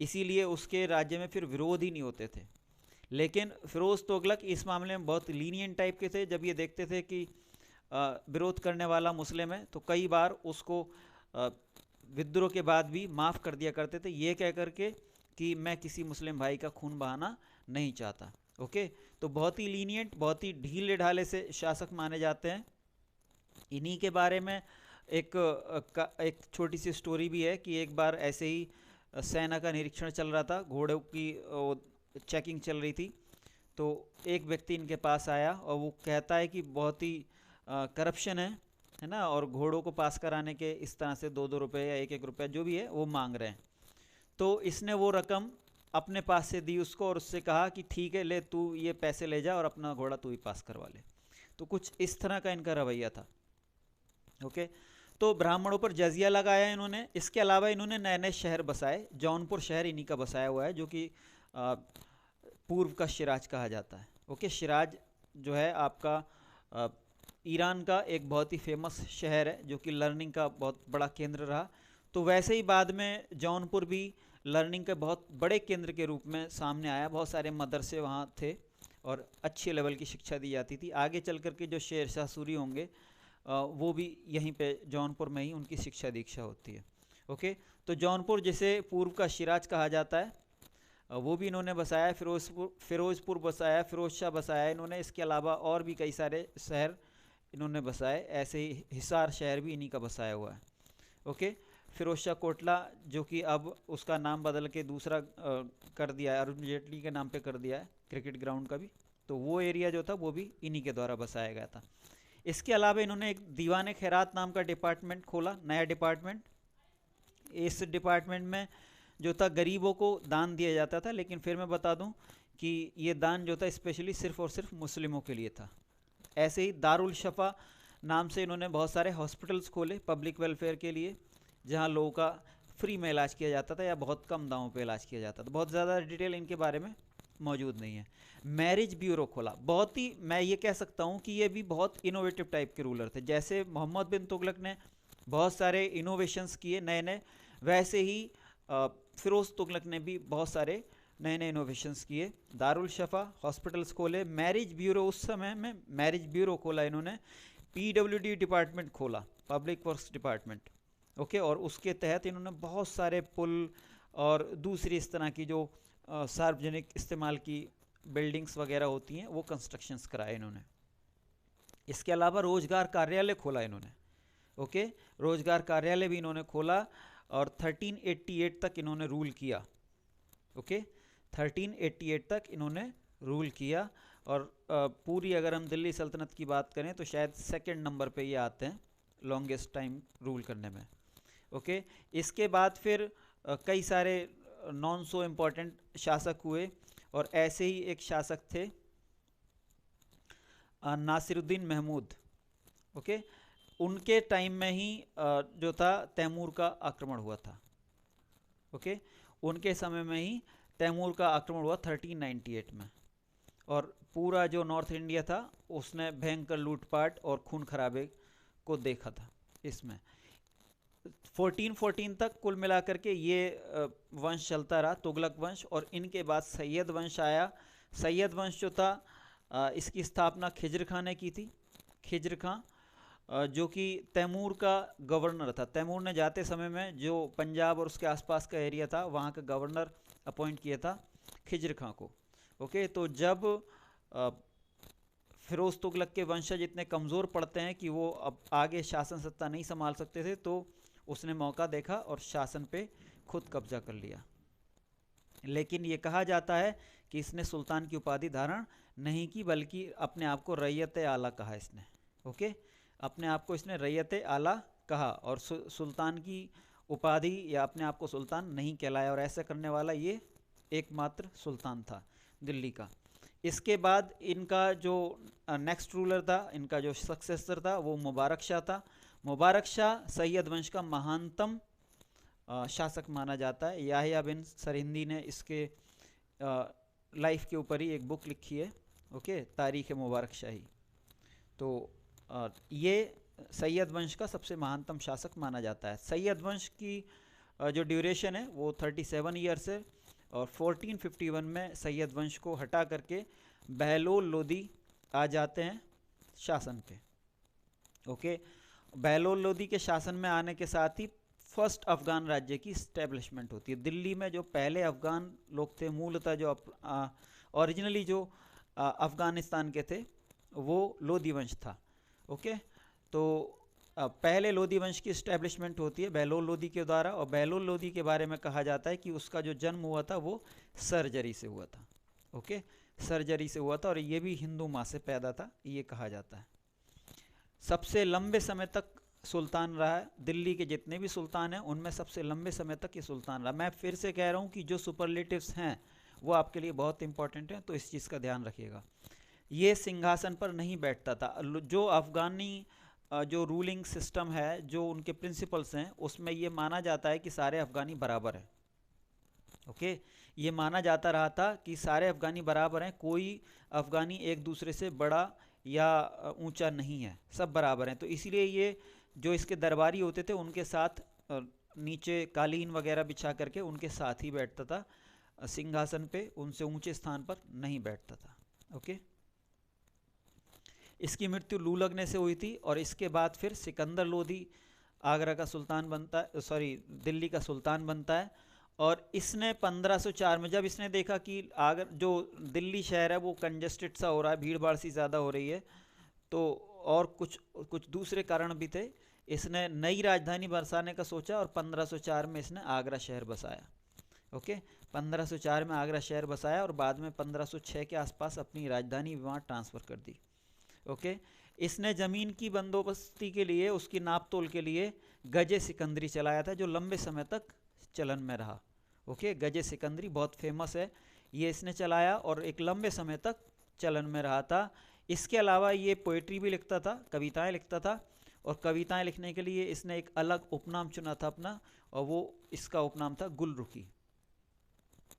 इसीलिए उसके राज्य में फिर विरोध ही नहीं होते थे। लेकिन फिरोज़ तुगलक इस मामले में बहुत लीनियंट टाइप के थे। जब ये देखते थे कि विरोध करने वाला मुस्लिम है तो कई बार उसको विद्रोह के बाद भी माफ़ कर दिया करते थे, ये कह करके कि मैं किसी मुस्लिम भाई का खून बहाना नहीं चाहता। ओके, तो बहुत ही लीनियंट, बहुत ही ढीले ढाले से शासक माने जाते हैं। इन्हीं के बारे में एक छोटी सी स्टोरी भी है कि एक बार ऐसे ही सेना का निरीक्षण चल रहा था, घोड़ों की चेकिंग चल रही थी, तो एक व्यक्ति इनके पास आया और वो कहता है कि बहुत ही करप्शन है ना, और घोड़ों को पास कराने के इस तरह से 2-2 रुपये या 1-1 रुपया जो भी है वो मांग रहे हैं। तो इसने वो रकम अपने पास से दी उसको और उससे कहा कि ठीक है, ले तू ये पैसे ले जा और अपना घोड़ा तू ही पास करवा ले। तो कुछ इस तरह का इनका रवैया था। ओके, तो ब्राह्मणों पर जजिया लगाया इन्होंने। इसके अलावा इन्होंने नए नए शहर बसाए। जौनपुर शहर इन्हीं का बसाया हुआ है, जो कि पूर्व का शिराज कहा जाता है। ओके, शिराज जो है आपका ईरान का एक बहुत ही फेमस शहर है, जो कि लर्निंग का बहुत बड़ा केंद्र रहा। तो वैसे ही बाद में जौनपुर भी लर्निंग के बहुत बड़े केंद्र के रूप में सामने आया। बहुत सारे मदरसे वहाँ थे और अच्छे लेवल की शिक्षा दी जाती थी। आगे चल कर के जो शेरशाह सूरी होंगे वो भी यहीं पे जौनपुर में ही उनकी शिक्षा दीक्षा होती है। ओके, तो जौनपुर जिसे पूर्व का शिराज कहा जाता है वो भी इन्होंने बसाया। फिरोज़पुर बसाया, फिरोज शाह बसाया इन्होंने। इसके अलावा और भी कई सारे शहर इन्होंने बसाए। ऐसे ही हिसार शहर भी इन्हीं का बसाया हुआ है। ओके, फिरोज शाह कोटला जो कि अब उसका नाम बदल के दूसरा कर दिया है, अरुण जेटली के नाम पे कर दिया है, क्रिकेट ग्राउंड का भी, तो वो एरिया जो था वो भी इन्हीं के द्वारा बसाया गया था। इसके अलावा इन्होंने एक दीवान खैरात नाम का डिपार्टमेंट खोला, नया डिपार्टमेंट। इस डिपार्टमेंट में जो था गरीबों को दान दिया जाता था, लेकिन फिर मैं बता दूं कि ये दान जो था स्पेशली सिर्फ और सिर्फ मुस्लिमों के लिए था। ऐसे ही दारुल शफा नाम से इन्होंने बहुत सारे हॉस्पिटल्स खोले पब्लिक वेलफेयर के लिए, जहां लोगों का फ्री में इलाज किया जाता था या बहुत कम दामों पे इलाज किया जाता था। बहुत ज़्यादा डिटेल इनके बारे में मौजूद नहीं है। मैरिज ब्यूरो खोला, बहुत ही, मैं ये कह सकता हूँ कि ये भी बहुत इनोवेटिव टाइप के रूलर थे। जैसे मोहम्मद बिन तुगलक ने बहुत सारे इनोवेशंस किए नए नए, वैसे ही फिरोज़ तुगलक ने भी बहुत सारे नए नए इनोवेशंस किए। दारुल शफा हॉस्पिटल्स खोले, मैरिज ब्यूरो, उस समय में मैरिज ब्यूरो खोला इन्होंने, पीडब्ल्यूडी डिपार्टमेंट खोला, पब्लिक वर्क्स डिपार्टमेंट, ओके। और उसके तहत इन्होंने बहुत सारे पुल और दूसरी इस तरह की जो सार्वजनिक इस्तेमाल की बिल्डिंग्स वगैरह होती हैं वो कंस्ट्रक्शंस कराए इन्होंने। इसके अलावा रोजगार कार्यालय खोला इन्होंने, ओके। रोजगार कार्यालय भी इन्होंने खोला और 1388 तक इन्होंने रूल किया, ओके। 1388 तक इन्होंने रूल किया। और पूरी अगर हम दिल्ली सल्तनत की बात करें तो शायद सेकंड नंबर पे ये आते हैं लॉन्गेस्ट टाइम रूल करने में, ओके। इसके बाद फिर कई सारे नॉन सो इम्पोर्टेंट शासक हुए, और ऐसे ही एक शासक थे नासिरुद्दीन महमूद, ओके। उनके टाइम में ही जो था तैमूर का आक्रमण हुआ था, ओके। उनके समय में ही तैमूर का आक्रमण हुआ 1398 में, और पूरा जो नॉर्थ इंडिया था उसने भयंकर लूटपाट और खून खराबे को देखा था इसमें। 1414 तक कुल मिलाकर के ये वंश चलता रहा, तुगलक वंश। और इनके बाद सैयद वंश आया। सैयद वंश जो था इसकी स्थापना खिज्र खां ने की थी। खिज्र खां जो कि तैमूर का गवर्नर था। तैमूर ने जाते समय में जो पंजाब और उसके आसपास का एरिया था वहाँ का गवर्नर अपॉइंट किया था खिज्र खां को, ओके। तो जब फिरोज तुगलक के वंशज इतने कमज़ोर पड़ते हैं कि वो अब आगे शासन सत्ता नहीं संभाल सकते थे, तो उसने मौका देखा और शासन पे खुद कब्जा कर लिया। लेकिन ये कहा जाता है कि इसने सुल्तान की उपाधि धारण नहीं की, बल्कि अपने आप को रैयत आला कहा इसने, ओके। अपने आप को इसने रैयत आला कहा और सुल्तान की उपाधि या अपने आप को सुल्तान नहीं कहलाया, और ऐसा करने वाला ये एकमात्र सुल्तान था दिल्ली का। इसके बाद इनका जो नेक्स्ट रूलर था, इनका जो सक्सेसर था, वो मुबारक शाह था। मुबारक शाह सैयद वंश का महानतम शासक माना जाता है। याहिया बिन सरहिंदी ने इसके लाइफ के ऊपर ही एक बुक लिखी है, ओके, तारीख़ मुबारक शाही। तो ये सैयद वंश का सबसे महानतम शासक माना जाता है। सैयद वंश की जो ड्यूरेशन है वो 37 ईयर्स है, और 1451 में सैयद वंश को हटा करके बहलोल लोदी आ जाते हैं शासन पे, ओके। बहलोल लोदी के शासन में आने के साथ ही फर्स्ट अफ़गान राज्य की इस्टेब्लिशमेंट होती है। दिल्ली में जो पहले अफ़गान लोग थे, मूलतः जो ओरिजिनली जो अफ़गानिस्तान के थे, वो लोदी वंश था, ओके। तो पहले लोदी वंश की इस्टेब्लिशमेंट होती है बहलोल लोदी के द्वारा, और बहलोल लोदी के बारे में कहा जाता है कि उसका जो जन्म हुआ था वो सर्जरी से हुआ था, ओके। सर्जरी से हुआ था, और ये भी हिंदू माँ से पैदा था, ये कहा जाता है। सबसे लंबे समय तक सुल्तान रहा है। दिल्ली के जितने भी सुल्तान हैं उनमें सबसे लंबे समय तक ये सुल्तान रहा। मैं फिर से कह रहा हूँ कि जो सुपरलेटिव्स हैं वो आपके लिए बहुत इंपॉर्टेंट हैं, तो इस चीज़ का ध्यान रखिएगा। ये सिंहासन पर नहीं बैठता था। जो अफ़गानी जो रूलिंग सिस्टम है, जो उनके प्रिंसिपल्स हैं, उसमें ये माना जाता है कि सारे अफ़गानी बराबर हैं, ओके। ये माना जाता रहा था कि सारे अफ़गानी बराबर हैं, कोई अफ़गानी एक दूसरे से बड़ा या ऊंचा नहीं है, सब बराबर हैं। तो इसीलिए ये जो इसके दरबारी होते थे उनके साथ नीचे कालीन वगैरह बिछा करके उनके साथ ही बैठता था सिंहासन पे, उनसे ऊंचे स्थान पर नहीं बैठता था, ओके। इसकी मृत्यु लू लगने से हुई थी, और इसके बाद फिर सिकंदर लोदी आगरा का सुल्तान बनता है, सॉरी दिल्ली का सुल्तान बनता है। और इसने 1504 में जब इसने देखा कि आगर जो दिल्ली शहर है वो कंजेस्टेड सा हो रहा है, भीड़ भाड़ सी ज़्यादा हो रही है, तो और कुछ दूसरे कारण भी थे, इसने नई राजधानी बसाने का सोचा, और 1504 में इसने आगरा शहर बसाया, ओके। 1504 में आगरा शहर बसाया, और बाद में 1506 के आसपास अपनी राजधानी वहाँ ट्रांसफ़र कर दी, ओके। इसने ज़मीन की बंदोबस्ती के लिए, उसकी नाप तोल के लिए गजे सिकंदरी चलाया था, जो लंबे समय तक चलन में रहा, ओके, गजे सिकंदरी बहुत फेमस है, ये इसने चलाया और एक लंबे समय तक चलन में रहा था। इसके अलावा ये पोइट्री भी लिखता था, कविताएं लिखता था, और कविताएं लिखने के लिए इसने एक अलग उपनाम चुना था अपना, और वो इसका उपनाम था गुलरुखी।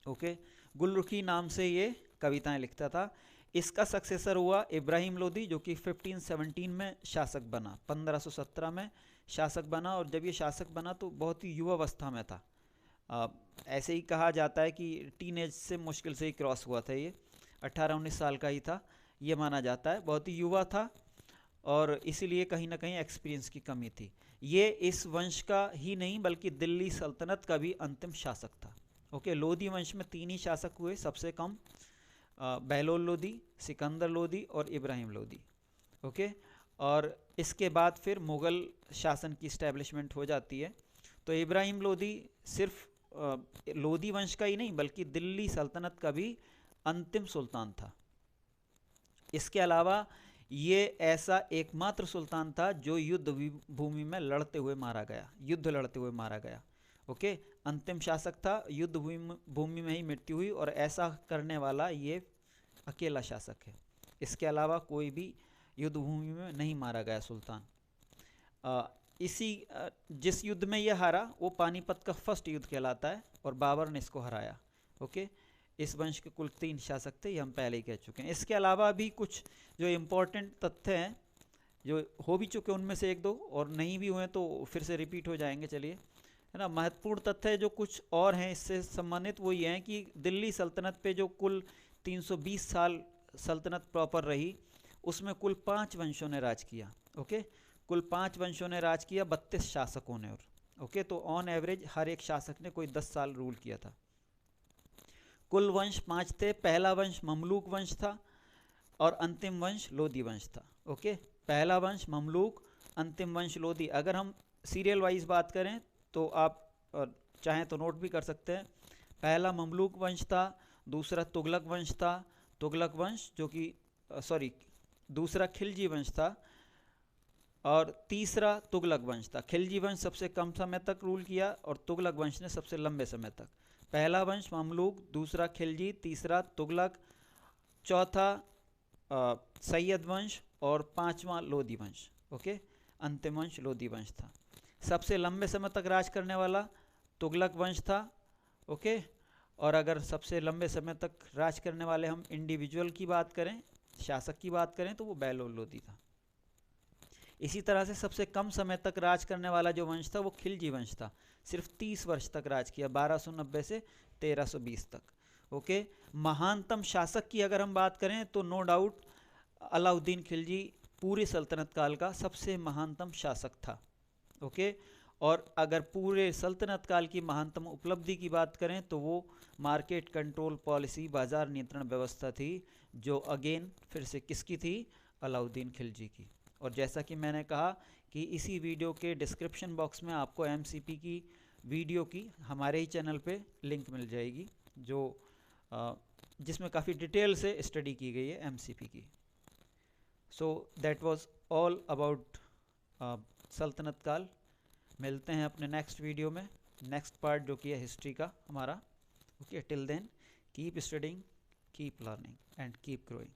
ओके, गुलरुखी नाम से ये कविताएं लिखता था। इसका सक्सेसर हुआ इब्राहिम लोदी, जो कि 1517 में शासक बना, 1517 में शासक बना। और जब ये शासक बना तो बहुत ही युवावस्था में था। ऐसे ही कहा जाता है कि टीनेज से मुश्किल से ही क्रॉस हुआ था, ये 18-19 साल का ही था, ये माना जाता है। बहुत ही युवा था और इसीलिए कहीं ना कहीं एक्सपीरियंस की कमी थी। ये इस वंश का ही नहीं बल्कि दिल्ली सल्तनत का भी अंतिम शासक था। ओके, लोधी वंश में 3 ही शासक हुए सबसे कम, बहलोल लोधी, सिकंदर लोधी और इब्राहिम लोधी। ओके, और इसके बाद फिर मुग़ल शासन की इस्टेब्लिशमेंट हो जाती है। तो इब्राहिम लोधी सिर्फ लोधी वंश का ही नहीं बल्कि दिल्ली सल्तनत का भी अंतिम सुल्तान था। इसके अलावा ये ऐसा एकमात्र सुल्तान था जो युद्ध भूमि में लड़ते हुए मारा गया, युद्ध लड़ते हुए मारा गया। ओके, अंतिम शासक था, युद्ध भूमि में ही मृत्यु हुई, और ऐसा करने वाला ये अकेला शासक है। इसके अलावा कोई भी युद्ध भूमि में नहीं मारा गया सुल्तान। जिस युद्ध में ये हारा वो पानीपत का फर्स्ट युद्ध कहलाता है, और बाबर ने इसको हराया। ओके, इस वंश के कुल 3 शासक थे, ये हम पहले ही कह चुके हैं। इसके अलावा भी कुछ जो इम्पोर्टेंट तथ्य हैं, जो हो भी चुके उनमें से 1-2, और नहीं भी हुए तो फिर से रिपीट हो जाएंगे। चलिए, है ना, महत्वपूर्ण तथ्य जो कुछ और हैं इससे संबंधित, वो ये हैं कि दिल्ली सल्तनत पे जो कुल 320 साल सल्तनत प्रॉपर रही, उसमें कुल 5 वंशों ने राज किया। ओके, कुल 5 वंशों ने राज किया, 32 शासकों ने। और ओके, तो ऑन एवरेज हर एक शासक ने कोई 10 साल रूल किया था। कुल वंश 5 थे। पहला वंश ममलूक वंश था और अंतिम वंश लोधी वंश था। ओके, पहला वंश ममलूक, अंतिम वंश लोधी। अगर हम सीरियल वाइज बात करें तो आप चाहें तो नोट भी कर सकते हैं। पहला ममलूक वंश था, दूसरा तुगलक वंश था, तुगलक वंश जो कि दूसरा खिलजी वंश था, और तीसरा तुगलक वंश था। खिलजी वंश सबसे कम समय तक रूल किया और तुगलक वंश ने सबसे लंबे समय तक। पहला वंश ममलूक, दूसरा खिलजी, तीसरा तुगलक, चौथा सैयद वंश और 5वां लोधी वंश। ओके, अंतिम वंश लोधी वंश था। सबसे लंबे समय तक राज करने वाला तुगलक वंश था। ओके, और अगर सबसे लंबे समय तक राज करने वाले हम इंडिविजुअल की बात करें, शासक की बात करें, तो वो बहलोल लोधी था। इसी तरह से सबसे कम समय तक राज करने वाला जो वंश था वो खिलजी वंश था। सिर्फ 30 वर्ष तक राज किया, 1290 से 1320 तक। ओके, महानतम शासक की अगर हम बात करें तो नो डाउट अलाउद्दीन खिलजी पूरे सल्तनत काल का सबसे महानतम शासक था। ओके, और अगर पूरे सल्तनत काल की महानतम उपलब्धि की बात करें तो वो मार्केट कंट्रोल पॉलिसी, बाजार नियंत्रण व्यवस्था थी, जो अगेन फिर से किसकी थी? अलाउद्दीन खिलजी की। और जैसा कि मैंने कहा कि इसी वीडियो के डिस्क्रिप्शन बॉक्स में आपको एमसीपी की वीडियो की हमारे ही चैनल पे लिंक मिल जाएगी, जो जिसमें काफ़ी डिटेल से स्टडी की गई है एमसीपी की। So that was all about सल्तनत काल। मिलते हैं अपने नेक्स्ट वीडियो में, नेक्स्ट पार्ट जो कि है हिस्ट्री का हमारा। Okay, till then keep studying, keep learning and keep growing.